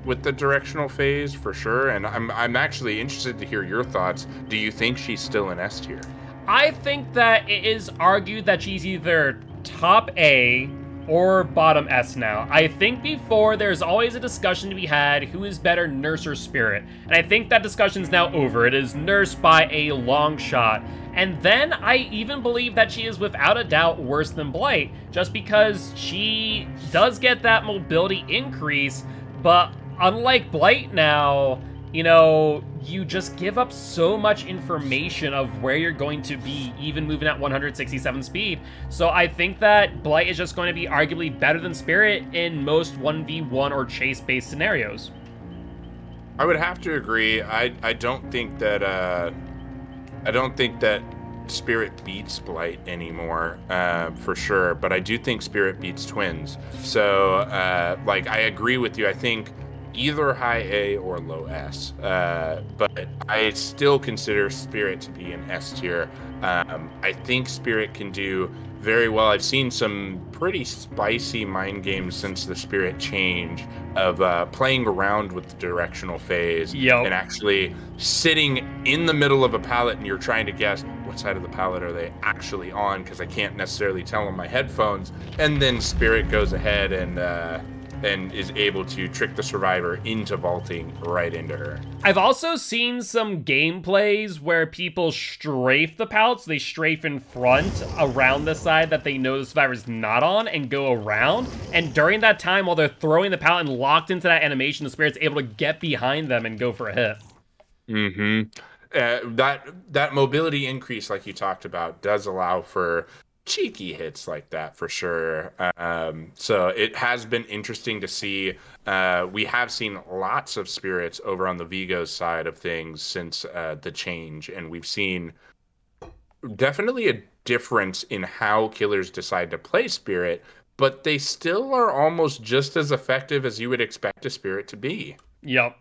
with the directional phase, for sure. And I'm actually interested to hear your thoughts. Do you think she's still in S tier? I think that it is argued that she's either top A or bottom S now. I think before there's always a discussion to be had, who is better, Nurse or Spirit? And I think that discussion's now over. It is Nurse by a long shot. And then I even believe that she is without a doubt worse than Blight, just because she does get that mobility increase, but unlike Blight now, you know, you just give up so much information of where you're going to be, even moving at 167 speed. So I think that Blight is just going to be arguably better than Spirit in most 1v1 or chase-based scenarios. I would have to agree. I don't think that Spirit beats Blight anymore, for sure. But I do think Spirit beats Twins. So, like, I agree with you. I think either high A or low S, but I still consider Spirit to be an S tier. I think Spirit can do very well. I've seen some pretty spicy mind games since the Spirit change of playing around with the directional phase and actually sitting in the middle of a pallet and you're trying to guess what side of the pallet are they actually on, because I can't necessarily tell on my headphones. And then Spirit goes ahead and is able to trick the survivor into vaulting right into her. I've also seen some gameplays where people strafe the pallet, so they strafe in front around the side that they know the survivor's not on and go around. And during that time, while they're throwing the pallet and locked into that animation, the Spirit's able to get behind them and go for a hit. That mobility increase, like you talked about, does allow for cheeky hits like that for sure. So it has been interesting to see. We have seen lots of Spirits over on the Vigos side of things since the change, and we've seen definitely a difference in how killers decide to play Spirit, but they still are almost just as effective as you would expect a Spirit to be. Yep.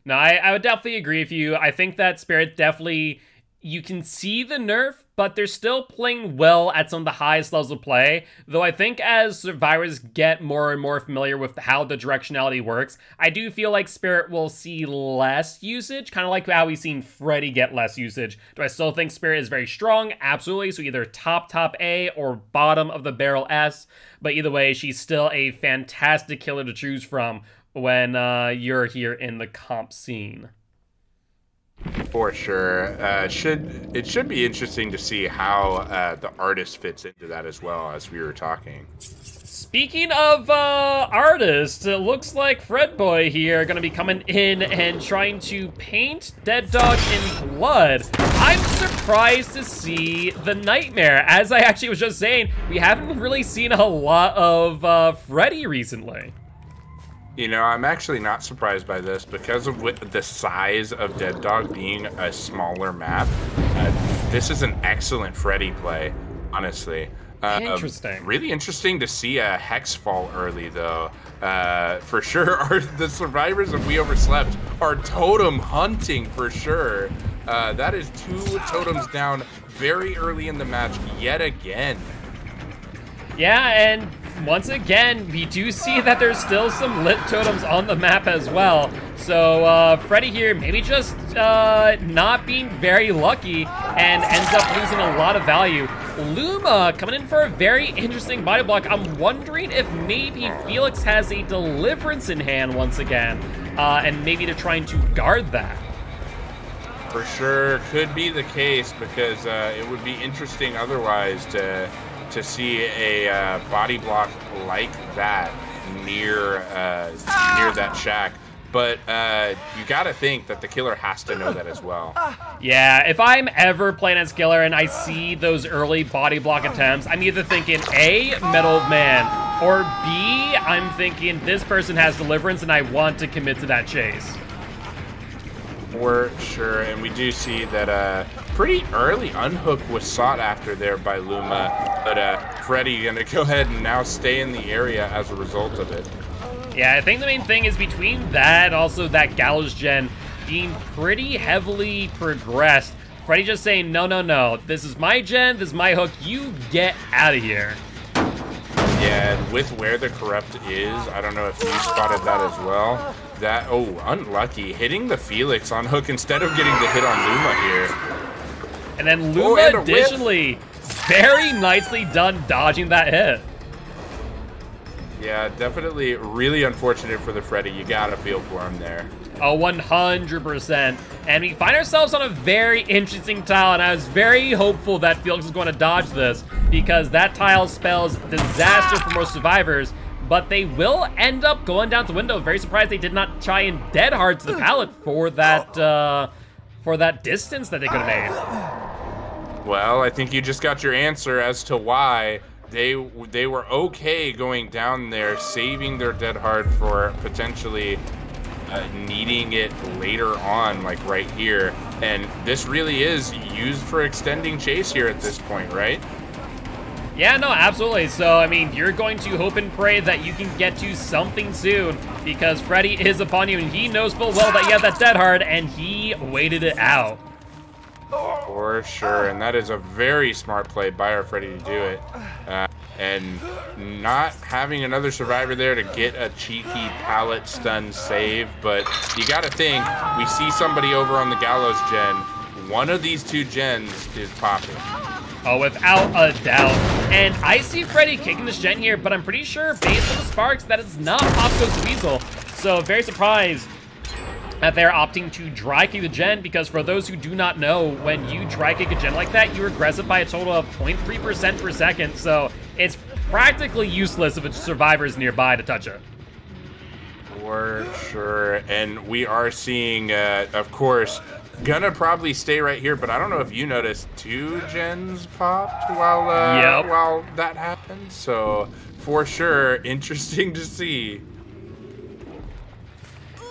No, I would definitely agree with you. I think that Spirit definitely, you can see the nerf, but they're still playing well at some of the highest levels of play. Though I think as survivors get more and more familiar with how the directionality works, I do feel like Spirit will see less usage, kind of like how we've seen Freddy get less usage. Do I still think Spirit is very strong? Absolutely. So either top A or bottom of the barrel S. But either way, she's still a fantastic killer to choose from when you're here in the comp scene. For sure. It should be interesting to see how the artist fits into that as well, as we were talking. Speaking of artists, it looks like Fredboy here going to be coming in and trying to paint Dead Dog in blood. I'm surprised to see the Nightmare. As I actually was just saying, we haven't really seen a lot of Freddy recently. You know, I'm actually not surprised by this because of the size of Dead Dog being a smaller map. This is an excellent Freddy play, honestly. Interesting. Really interesting to see a Hex fall early, though. For sure, the survivors of We Overslept are totem hunting for sure. That is 2 totems down very early in the match yet again. Yeah, and once again, we do see that there's still some lit totems on the map as well. So Freddy here maybe just not being very lucky and ends up losing a lot of value. Luma coming in for a very interesting body block. I'm wondering if maybe Felix has a deliverance in hand once again, and maybe they're trying to guard that. For sure, could be the case, because it would be interesting otherwise to see a body block like that near that shack. But you gotta think that the killer has to know that as well. Yeah, if I'm ever playing as killer and I see those early body block attempts, I'm either thinking A, Metal Man, or B, I'm thinking this person has deliverance and I want to commit to that chase. For sure, and we do see that pretty early unhook was sought after there by Luma, but Freddy gonna go ahead and now stay in the area as a result of it. Yeah, I think the main thing is between that and also that Gallows gen being pretty heavily progressed, Freddy just saying, no, no, no, this is my gen, this is my hook, you get out of here. Yeah, and with where the Corrupt is, I don't know if you spotted that as well. That, oh, unlucky. Hitting the Felix on hook instead of getting the hit on Luma here. And then Luma additionally, very nicely done dodging that hit. Yeah, definitely really unfortunate for the Freddy. You gotta feel for him there. Oh, 100%. And we find ourselves on a very interesting tile, and I was very hopeful that Felix was going to dodge this, because that tile spells disaster for most survivors, but they will end up going down the window. Very surprised they did not try and dead hard to the pallet for that distance that they could have made. Well, I think you just got your answer as to why they were okay going down there, saving their dead hard for potentially needing it later on, like right here. And this really is used for extending chase here at this point, right? Yeah, no, absolutely. So, I mean, you're going to hope and pray that you can get to something soon, because Freddy is upon you, and he knows full well that you have that dead hard, and he waited it out. For sure, and that is a very smart play by our Freddy to do it. And not having another survivor there to get a cheeky pallet stun save, but you gotta think, we see somebody over on the Gallows gen. One of these two gens is popping. Oh, without a doubt. And I see Freddy kicking this gen here, but I'm pretty sure, based on the sparks, that it's not Pop Goes Weasel. So very surprised that they're opting to dry kick the gen, because for those who do not know, when you dry kick a gen like that, you regress it by a total of 0.3% per second, so it's practically useless if a survivor is nearby to touch it. For sure, and we are seeing, of course, gonna probably stay right here, but I don't know if you noticed, 2 gens popped while that happened, so for sure, interesting to see.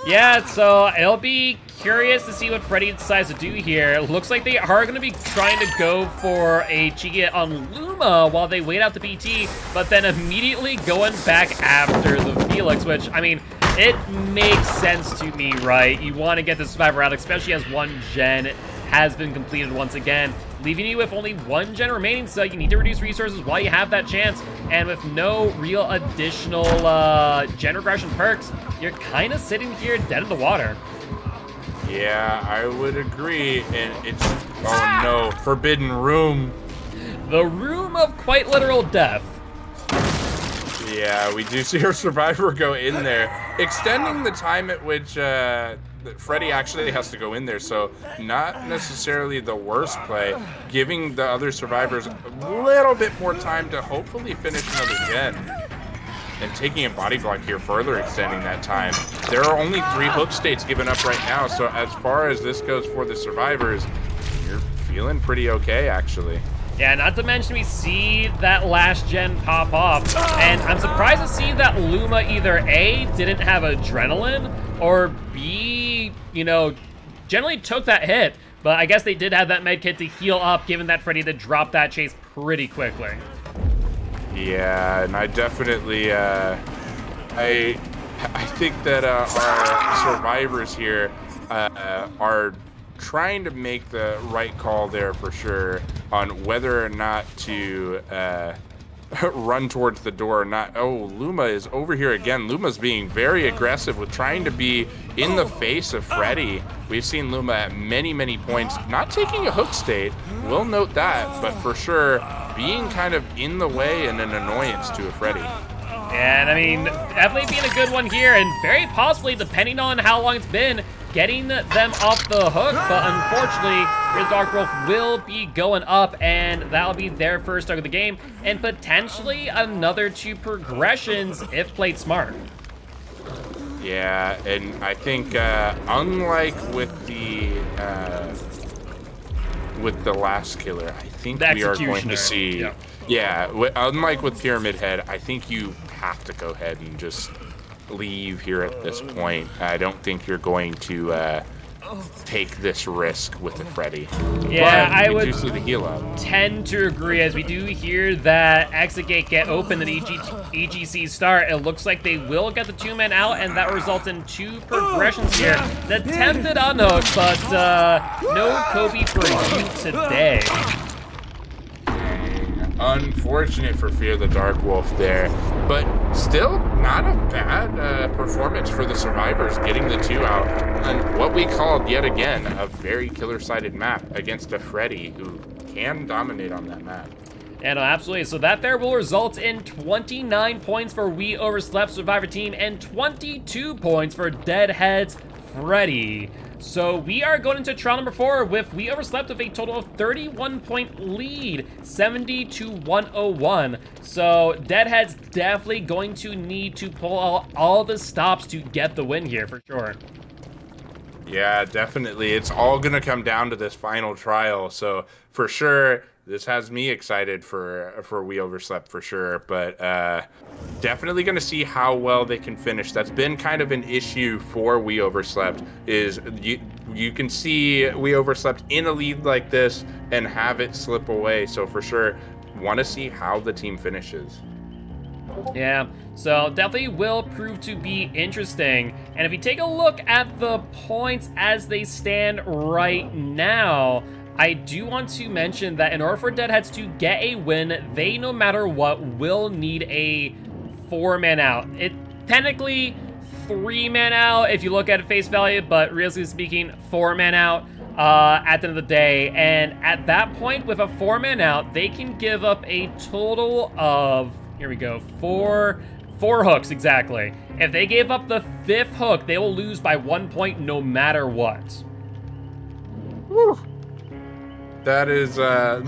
Yeah, so it'll be curious to see what Freddy decides to do here. Looks like they are going to be trying to go for a cheeky hit on Luma while they wait out the BT, but then immediately going back after the Felix, which, I mean, it makes sense to me, right? You want to get the survivor out, especially as one gen has been completed once again, leaving you with only 1 gen remaining, so you need to reduce resources while you have that chance, and with no real additional gen regression perks, you're kind of sitting here dead in the water. Yeah, I would agree, and it's, oh no, Forbidden Room. The room of quite literal death. Yeah, we do see our survivor go in there, extending the time at which Freddy actually has to go in there, so not necessarily the worst play, giving the other survivors a little bit more time to hopefully finish another gen. And taking a body block here, further extending that time. There are only 3 hook states given up right now, so as far as this goes for the survivors, you're feeling pretty okay, actually. Yeah, not to mention we see that last gen pop off, and I'm surprised to see that Luma either A, didn't have adrenaline, or B, you know, generally took that hit, but I guess they did have that med kit to heal up, given that Freddy did drop that chase pretty quickly. Yeah, and I definitely, I think that our survivors here are trying to make the right call there for sure on whether or not to run towards the door or not. Oh, Luma is over here again. Luma's being very aggressive with trying to be in the face of Freddy. We've seen Luma at many, many points not taking a hook state. We'll note that, but for sure being kind of in the way and an annoyance to a Freddy. And I mean, definitely being a good one here, and very possibly, depending on how long it's been, getting them off the hook, but unfortunately, your Dark Wolf will be going up, and that'll be their first start of the game, and potentially another 2 progressions if played smart. Yeah, and I think unlike with the last killer, I think we are going to see, unlike with Pyramid Head, I think you have to go ahead and just leave here at this point. I don't think you're going to take this risk with the Freddy. Yeah, but I would do see the heal up. Tend to agree, as we do hear that exit gate get open and EGC start. It looks like they will get the 2-man out, and that results in 2 progressions here. The attempted unhook, but no Kobe for you today. Unfortunate for Fear the Dark Wolf there, but still not a bad performance for the survivors, getting the 2 out on what we called yet again a very killer-sided map against a Freddy who can dominate on that map. Yeah, no, absolutely. So that there will result in 29 points for We Overslept Survivor Team and 22 points for Deadhead's Freddy. So we are going into trial number 4 with We Overslept with a total of 31-point lead, 70-101. So Deadhead's definitely going to need to pull all the stops to get the win here for sure. Yeah, definitely. It's all going to come down to this final trial. So for sure, this has me excited for We Overslept for sure, but definitely going to see how well they can finish. That's been kind of an issue for We Overslept, is you can see We Overslept in a lead like this and have it slip away. So for sure, want to see how the team finishes. Yeah, so definitely will prove to be interesting. And if you take a look at the points as they stand right now, I do want to mention that in order for Deadheads to get a win, they, no matter what, will need a 4-man out. It technically 3-man out if you look at it face value, but realistically speaking, 4-man out at the end of the day. And at that point, with a 4-man out, they can give up a total of, here we go, four hooks, exactly. If they gave up the 5th hook, they will lose by 1 point no matter what. Woo. That is a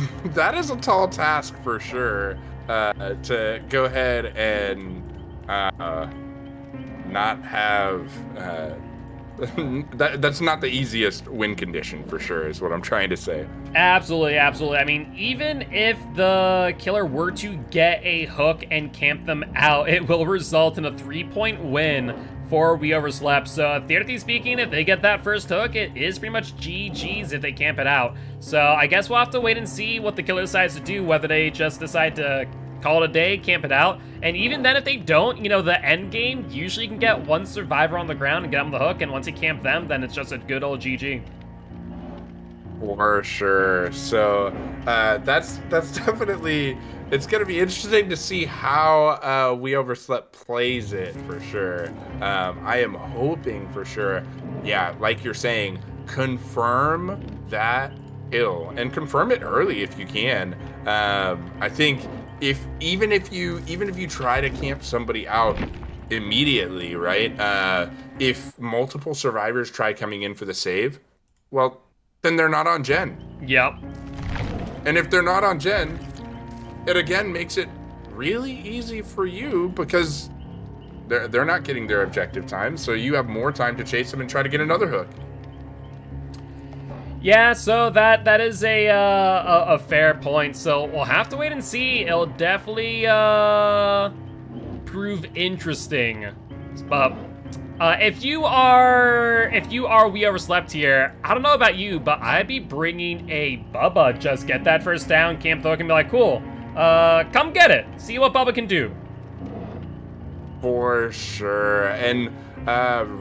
tall task for sure, to go ahead and not have that's not the easiest win condition for sure, is what I'm trying to say. Absolutely, absolutely. I mean, even if the killer were to get a hook and camp them out, it will result in a 3-point win for We Overslept. So theoretically speaking, if they get that first hook, it is pretty much GG's if they camp it out. So I guess we'll have to wait and see what the killer decides to do, whether they just decide to call it a day, camp it out. And even then, if they don't, you know, the end game usually can get one survivor on the ground and get them the hook, and once you camp them, then it's just a good old GG. For sure. So that's definitely, it's going to be interesting to see how We Overslept plays it, for sure. I am hoping for sure, yeah, like you're saying, confirm that kill and confirm it early if you can. I think even if you try to camp somebody out immediately, right? If multiple survivors try coming in for the save, well, then they're not on gen. Yep. And if they're not on gen, it again makes it really easy for you, because they're not getting their objective time, so you have more time to chase them and try to get another hook. Yeah, so that is a fair point. So we'll have to wait and see. It'll definitely prove interesting. But if you are We Overslept here, I don't know about you, but I'd be bringing a Bubba. Just get that first down, camp the hook, and be like, cool, come get it. See what Bubba can do. For sure. And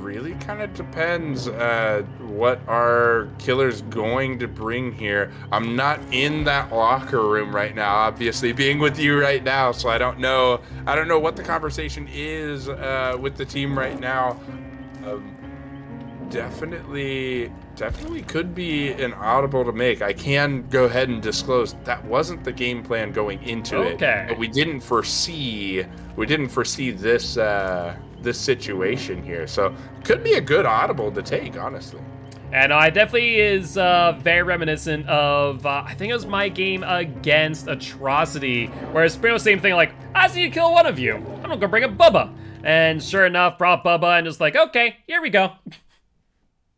really kind of depends what our killer's going to bring here. I'm not in that locker room right now, obviously being with you right now, so I don't know what the conversation is with the team right now. Definitely could be an audible to make. I can go ahead and disclose that wasn't the game plan going into it, but we didn't foresee this this situation here, so could be a good audible to take, honestly. And it definitely is very reminiscent of, I think it was my game against Atrocity, where it's pretty much the same thing, like, I see you kill one of you, I'm gonna bring a Bubba. And sure enough, brought Bubba, and just like, okay, here we go.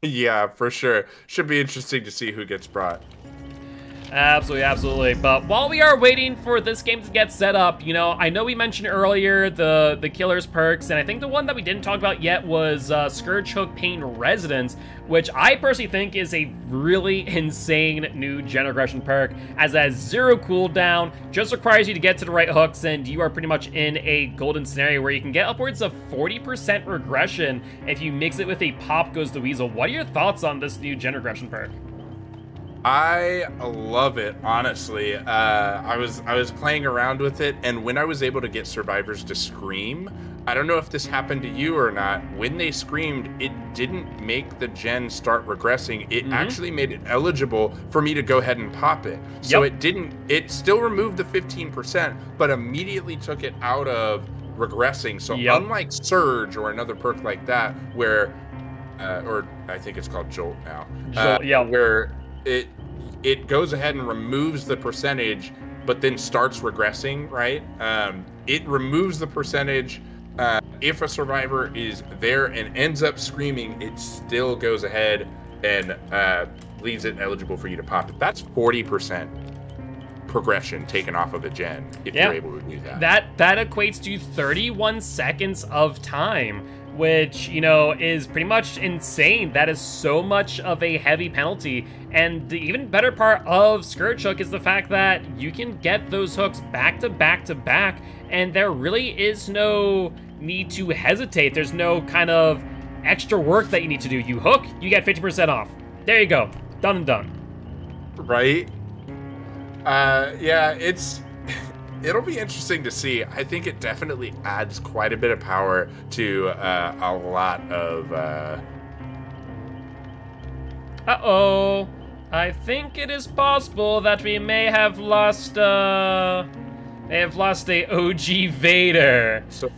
Yeah, for sure. Should be interesting to see who gets brought. Absolutely, absolutely. But while we are waiting for this game to get set up, you know, I know we mentioned earlier the killer's perks, and I think the one that we didn't talk about yet was Scourge Hook Pain Residence, which I personally think is a really insane new gen aggression perk, as it has 0 cooldown, just requires you to get to the right hooks, and you are pretty much in a golden scenario where you can get upwards of 40% regression if you mix it with a Pop Goes the Weasel. What are your thoughts on this new gen aggression perk? I love it, honestly. I was playing around with it, and when I was able to get survivors to scream, I don't know if this happened to you or not, when they screamed, it didn't make the gen start regressing. It actually made it eligible for me to go ahead and pop it. So it still removed the 15%, but immediately took it out of regressing. So unlike Surge or another perk like that, where, or I think it's called Jolt now, where it goes ahead and removes the percentage, but then starts regressing, right? It removes the percentage. If a survivor is there and ends up screaming, it still goes ahead and leaves it eligible for you to pop it. That's 40% progression taken off of a gen, if you're able to do that. That equates to 31 seconds of time, which, you know, is pretty much insane. That is so much of a heavy penalty. And the even better part of Scourge Hook is the fact that you can get those hooks back to back to back, and there really is no need to hesitate. There's no kind of extra work that you need to do. You hook, you get 50% off. There you go. Done and done. Right? Yeah, it'll be interesting to see. I think it definitely adds quite a bit of power to a lot of. Uh-oh. I think it is possible that we may have lost a OG Vader. So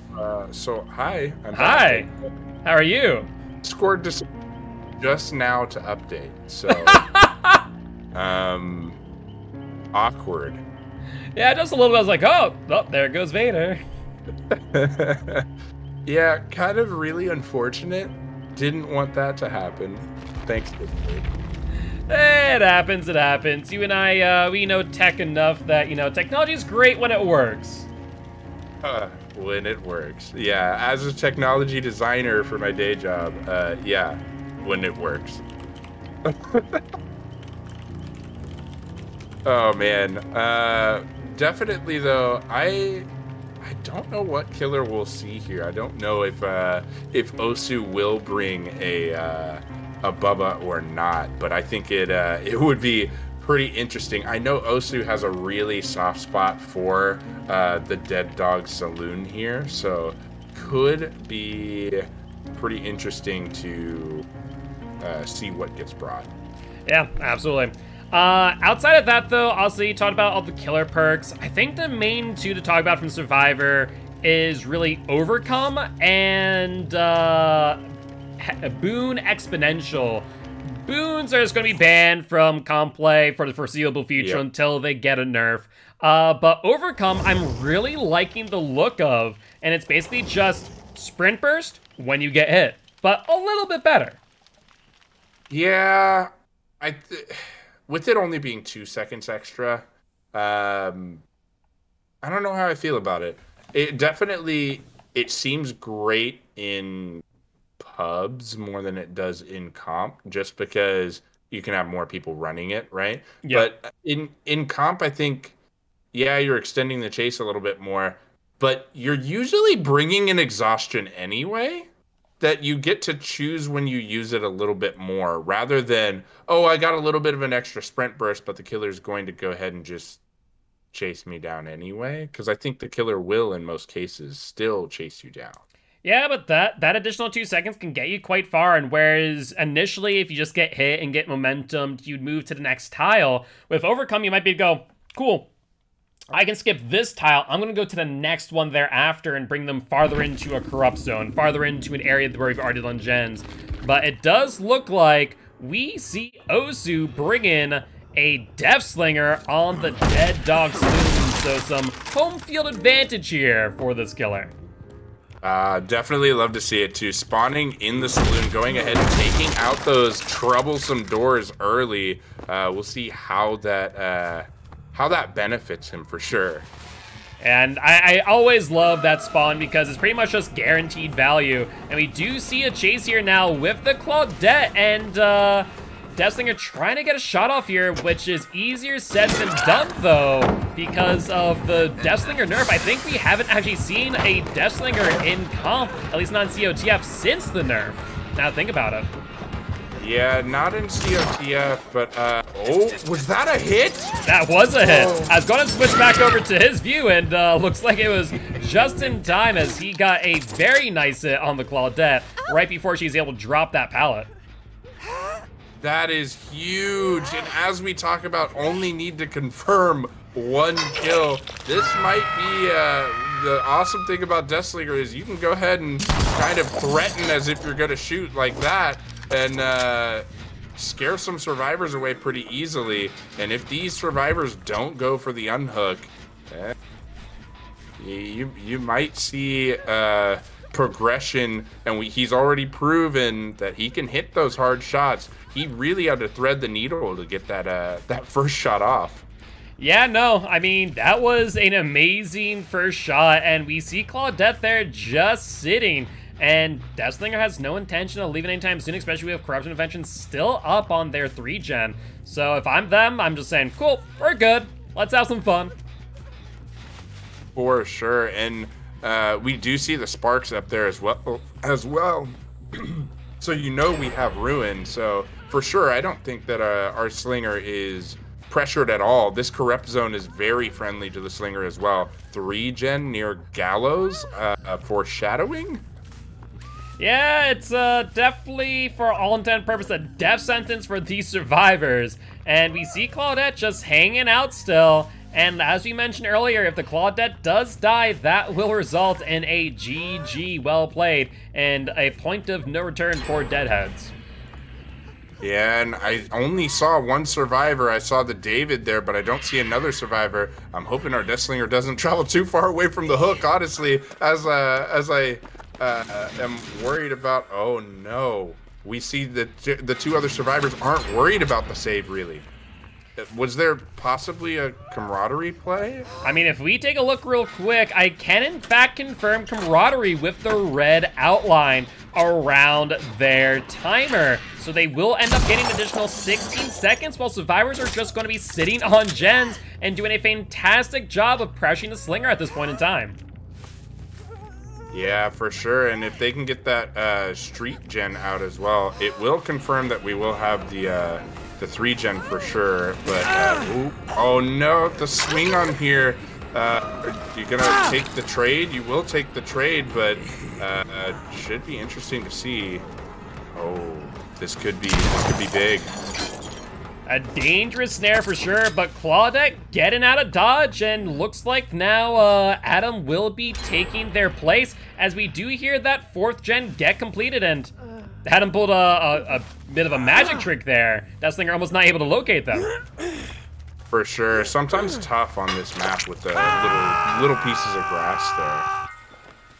hi. I'm Hi. back. How are you? Scored just now to update. So, awkward. Yeah, just a little bit. I was like, oh, there goes Vader. Yeah, kind of really unfortunate. Didn't want that to happen. Thanks, Giltspire. It happens, it happens. You and I, we know tech enough that, technology is great when it works. When it works. Yeah, as a technology designer for my day job, yeah, when it works. Oh, man. Definitely, though, I don't know what killer we'll see here. I don't know if Osu will bring a Bubba or not, but I think it would be pretty interesting. I know Osu has a really soft spot for the Dead Dog Saloon here, so could be pretty interesting to see what gets brought. Yeah, absolutely. Outside of that, though, also you talked about all the killer perks. I think the main two to talk about from Survivor is really Overcome and Boon Exponential. Boons are just going to be banned from comp play for the foreseeable future until they get a nerf. But Overcome, I'm really liking the look of, and it's basically just Sprint Burst when you get hit, but a little bit better. Yeah, with it only being 2 seconds extra, I don't know how I feel about it. It seems great in pubs more than it does in comp, just because you can have more people running it, right? Yep. But in comp, I think, yeah, you're extending the chase a little bit more, but you're usually bringing an exhaustion anyway, that you get to choose when you use it a little bit more, rather than, oh, I got a little bit of an extra sprint burst, but the killer's going to go ahead and just chase me down anyway, because I think the killer will, in most cases, still chase you down. Yeah, but that additional 2 seconds can get you quite far, and whereas initially if you just get hit and get momentum, you'd move to the next tile. With Overcome, you might be able to go, cool, I can skip this tile, I'm going to go to the next one thereafter and bring them farther into a corrupt zone, farther into an area where we've already done gens. But it does look like we see Osu bring in a Death Slinger on the Dead Dog Saloon, so some home field advantage here for this killer. Definitely love to see it too. Spawning in the saloon, going ahead and taking out those troublesome doors early. We'll see how that benefits him for sure. And I always love that spawn because it's pretty much just guaranteed value. And we do see a chase here now with the Claudette, and Deathslinger trying to get a shot off here, which is easier said than done, though, because of the Deathslinger nerf. I think we haven't actually seen a Deathslinger in comp, at least not in COTF, since the nerf. Now think about it. Yeah, not in COTF, but, oh, was that a hit? That was a hit. I was going to switch back over to his view, and looks like it was just in time as he got a very nice hit on the Claudette right before she's able to drop that pallet. That is huge, and as we talk about only need to confirm 1 kill, this might be the awesome thing about Deathslinger is you can go ahead and kind of threaten as if you're going to shoot like that and scare some survivors away pretty easily. And if these survivors don't go for the unhook, you might see progression, and he's already proven that he can hit those hard shots. He really had to thread the needle to get that first shot off. Yeah, no, I mean, that was an amazing first shot, and we see Claudette there just sitting, and Deathslinger has no intention of leaving anytime soon, especially with Corruption Invention still up on their 3-gen. So if I'm them, I'm just saying, cool, we're good, let's have some fun. For sure, and we do see the sparks up there as well. So you know we have Ruin, so for sure I don't think that our Slinger is pressured at all. This corrupt zone is very friendly to the Slinger as well. 3-gen near Gallows, foreshadowing? Yeah, it's definitely, for all intent and purpose, a death sentence for these survivors. And we see Claudette just hanging out still. And as we mentioned earlier, if the Claudette does die, that will result in a GG, well played, and a point of no return for Deadheads. Yeah, and I only saw one survivor. I saw the David there, but I don't see another survivor. I'm hoping our Deathslinger doesn't travel too far away from the hook, honestly, as I am worried about... Oh, no. We see that the two other survivors aren't worried about the save, really. Was there possibly a camaraderie play? I mean, if we take a look real quick, I can in fact confirm camaraderie with the red outline around their timer. So they will end up getting an additional 16 seconds while survivors are just going to be sitting on gens and doing a fantastic job of pressuring the Slinger at this point in time. Yeah, for sure. And if they can get that street gen out as well, it will confirm that we will have the 3-gen for sure. But oh no, the swing on here. You're gonna take the trade. You will take the trade, but should be interesting to see. Oh, this could be big. A dangerous snare for sure, but Claudette getting out of dodge, and looks like now Adam will be taking their place, as we do hear that 4th-gen get completed, and Adam pulled a bit of a magic trick there. Deathslinger almost not able to locate them. For sure. Sometimes tough on this map with the little pieces of grass there.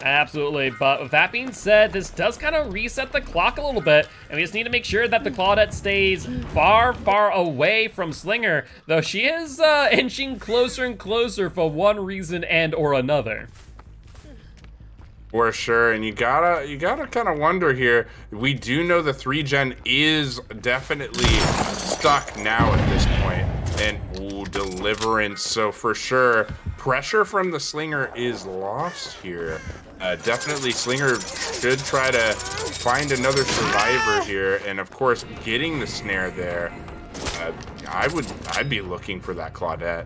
Absolutely, but with that being said, this does kind of reset the clock a little bit, and we just need to make sure that the Claudette stays far, far away from Slinger, though she is inching closer and closer for one reason and or another. For sure, and you gotta kind of wonder here. We do know the 3-gen is definitely stuck now at this point, and ooh, deliverance. So for sure, pressure from the Slinger is lost here. Definitely, Slinger should try to find another survivor here, and of course, getting the snare there. I'd be looking for that Claudette.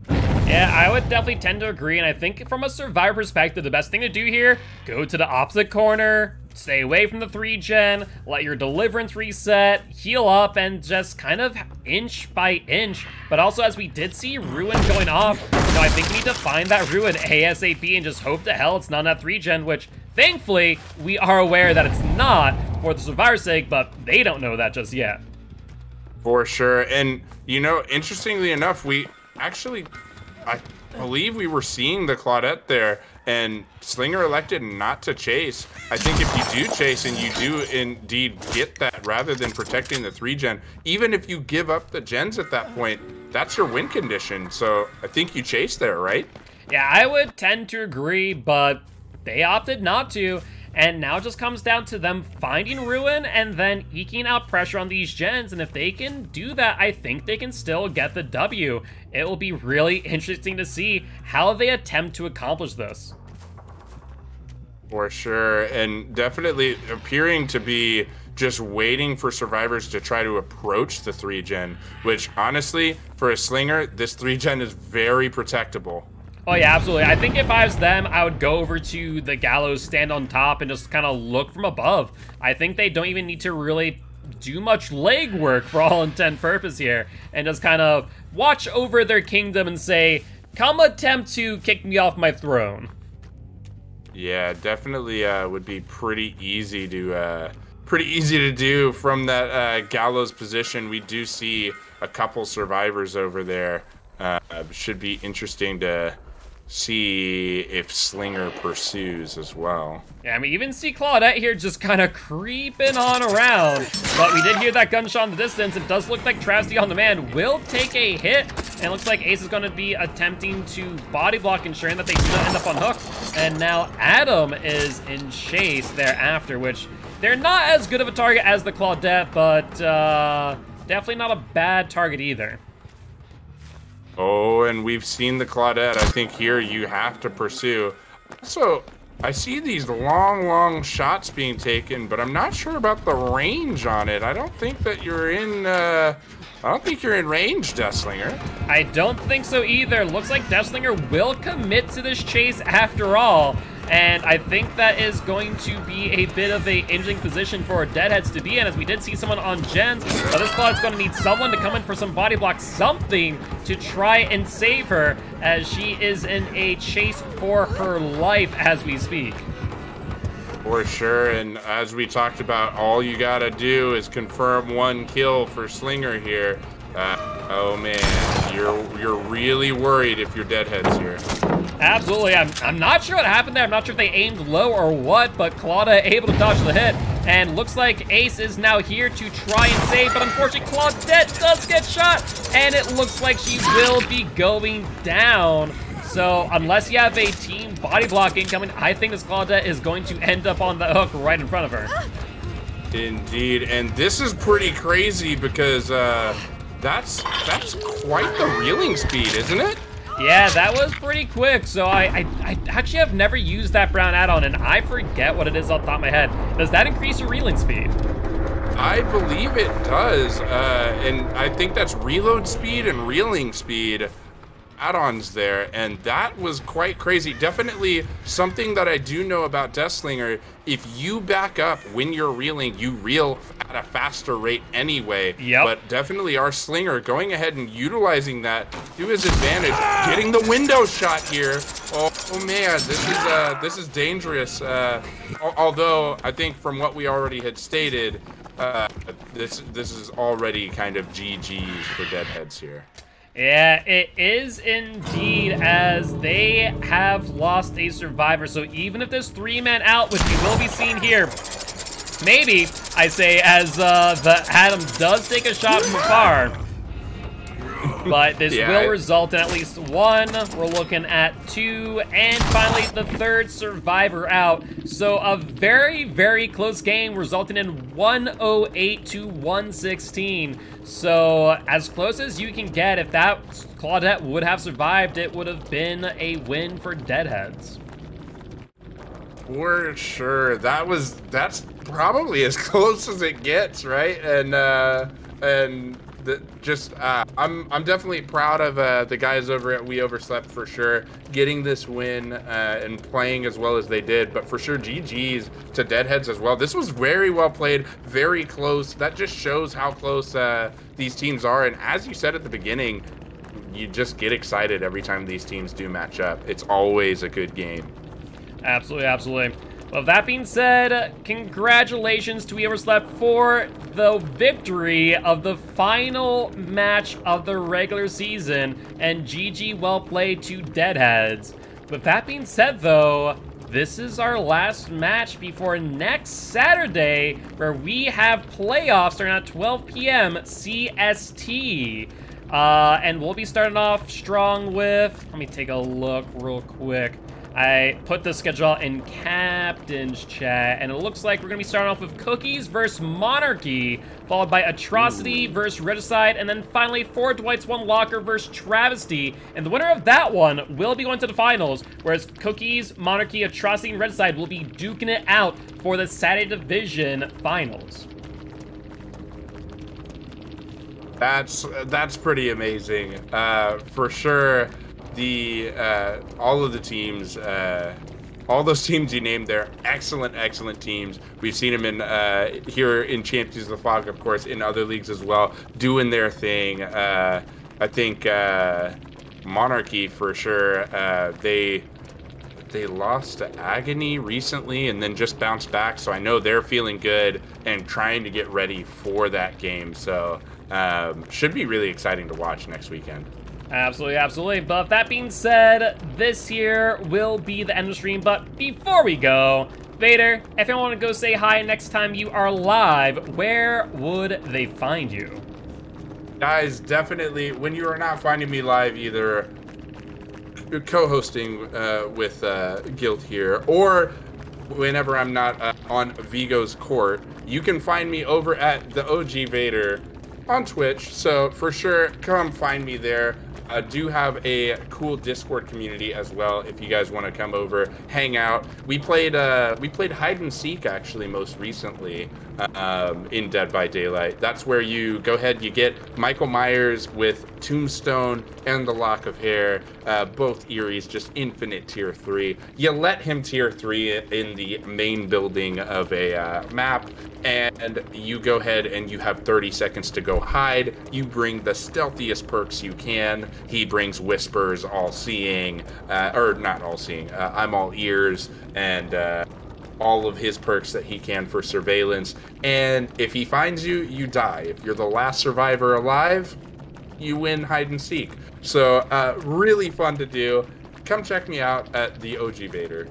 Yeah, I would definitely tend to agree, and I think from a survivor perspective, the best thing to do here, go to the opposite corner, stay away from the 3-gen, let your deliverance reset, heal up, and just kind of inch by inch. But also, as we did see Ruin going off, I think we need to find that Ruin ASAP and just hope to hell it's not that 3-gen, which, thankfully, we are aware that it's not for the survivor's sake, but they don't know that just yet. For sure, and, you know, interestingly enough, I believe we were seeing the Claudette there, and Slinger elected not to chase. I think if you do chase and you do indeed get that rather than protecting the 3-gen, even if you give up the gens at that point, that's your win condition. So I think you chase there, right? Yeah, I would tend to agree, but they opted not to. And now it just comes down to them finding Ruin and then eking out pressure on these gens. And if they can do that, I think they can still get the W. It will be really interesting to see how they attempt to accomplish this. For sure. And definitely appearing to be just waiting for survivors to try to approach the 3-gen, which honestly, for a Slinger, this 3-gen is very protectable. Oh yeah, absolutely. I think if I was them, I would go over to the Gallows, stand on top, and just kind of look from above. I think they don't even need to really do much leg work for all intent and purpose here, and just kind of watch over their kingdom and say, come attempt to kick me off my throne. Yeah, definitely would be pretty easy to do from that Gallows position. We do see a couple survivors over there. Should be interesting to see if Slinger pursues as well. Yeah, I mean, even see Claudette here just kind of creeping on around. But we did hear that gunshot in the distance. It does look like Travesty on the man will take a hit. And it looks like Ace is going to be attempting to body block, ensuring that they do not end up on hook. And now Adam is in chase thereafter, which they're not as good of a target as the Claudette, but definitely not a bad target either. Oh, and we've seen the Claudette. I think here you have to pursue. So I see these long shots being taken, but I'm not sure about the range on it. I don't think that you're in I don't think you're in range, Deathslinger. I don't think so either. Looks like Deathslinger will commit to this chase after all. And I think that is going to be a bit of a interesting position for Deadheads to be in, as we did see someone on gens. But this Claude's going to need someone to come in for some body block, something to try and save her, as she is in a chase for her life as we speak. For sure, and as we talked about, all you gotta do is confirm 1 kill for Slinger here. Oh man, you're really worried if you're Deadheads here. Absolutely. I'm not sure what happened there. I'm not sure if they aimed low or what, but Claudia able to dodge the hit. And looks like Ace is now here to try and save, but unfortunately Claudette does get shot, and it looks like she will be going down. So unless you have a team body block incoming, I think this Claudette is going to end up on the hook right in front of her. Indeed, and this is pretty crazy because that's quite the reeling speed, isn't it? Yeah, that was pretty quick. So I actually have never used that brown add-on, and I forget what it is off the top of my head. Does that increase your reeling speed? I believe it does, and I think that's reload speed and reeling speed add-ons there, and that was quite crazy. Definitely something that I do know about Deathslinger. If you back up when you're reeling, you reel at a faster rate anyway. Yep. But definitely our Slinger going ahead and utilizing that to his advantage, getting the window shot here. Oh man, this is dangerous. Although I think from what we already had stated, this is already kind of GG's for Deadheads here. Yeah, it is indeed, as they have lost a survivor. So even if there's 3-man out, which we will be seeing here, maybe, I say, as the Atom does take a shot from afar. But this will result in at least 1. We're looking at 2, and finally the 3rd survivor out. So a very, very close game, resulting in 108 to 116. So as close as you can get. If that Claudette would have survived, it would have been a win for Deadheads. For sure, that's probably as close as it gets, right? And I'm definitely proud of the guys over at We Overslept for sure, getting this win and playing as well as they did. But for sure, GG's to Deadheads as well. This was very well played, very close. That just shows how close these teams are. And as you said at the beginning, you just get excited every time these teams do match up. It's always a good game. Absolutely, absolutely. Well, that being said, congratulations to We Overslept for the victory of the final match of the regular season, and GG well played to Deadheads. With that being said, though, this is our last match before next Saturday, where we have playoffs starting at 12 p.m. CST. And we'll be starting off strong with, let me take a look real quick. I put the schedule in Captain's chat, and it looks like we're going to be starting off with Cookies versus Monarchy, followed by Atrocity versus Regicide, and then finally 4 Dwights, 1 Locker versus Travesty. And the winner of that one will be going to the finals, whereas Cookies, Monarchy, Atrocity, and Regicide will be duking it out for the Saturday Division finals. That's pretty amazing. For sure. All of the teams, all those teams you named there, excellent teams. We've seen them in here in Champions of the Fog, of course, in other leagues as well, doing their thing. I think Monarchy for sure. They lost to Agony recently and then just bounced back, so I know they're feeling good and trying to get ready for that game. So should be really exciting to watch next weekend. Absolutely, absolutely. But with that being said, this here will be the end of the stream. But before we go, Vader, if you want to go say hi next time you are live, where would they find you? Guys, definitely, when you are not finding me live, either co-hosting with Guilt here, or whenever I'm not on Vigo's court, you can find me over at the OG Vader on Twitch. So for sure, come find me there. do have a cool Discord community as well. If you guys want to come over, hang out. We played hide and seek actually most recently in Dead by Daylight. That's where you go ahead, you get Michael Myers with Tombstone and the Lock of Hair, both Eerie's, just infinite tier 3. You let him tier 3 in the main building of a map, and you go ahead and you have 30 seconds to go hide. You bring the stealthiest perks you can. He brings Whispers, All-Seeing, or not All-Seeing, I'm All Ears, and all of his perks that he can for surveillance. And if he finds you, you die. If you're the last survivor alive, you win hide and seek. So really fun to do. Come check me out at the OG Vader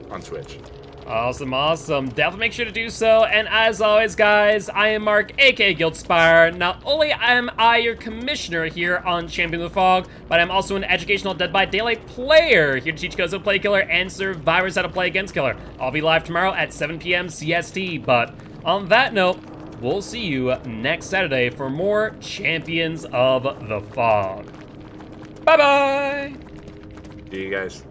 on Twitch. Awesome, awesome. Definitely make sure to do so. And as always, guys, I am Mark, aka Giltspire. Not only am I your commissioner here on Champion of the Fog, but I'm also an educational Dead by Daylight player here to teach you guys how to play Killer and survivors how to play against Killer. I'll be live tomorrow at 7 p.m. CST. But on that note, we'll see you next Saturday for more Champions of the Fog. Bye-bye! See you guys.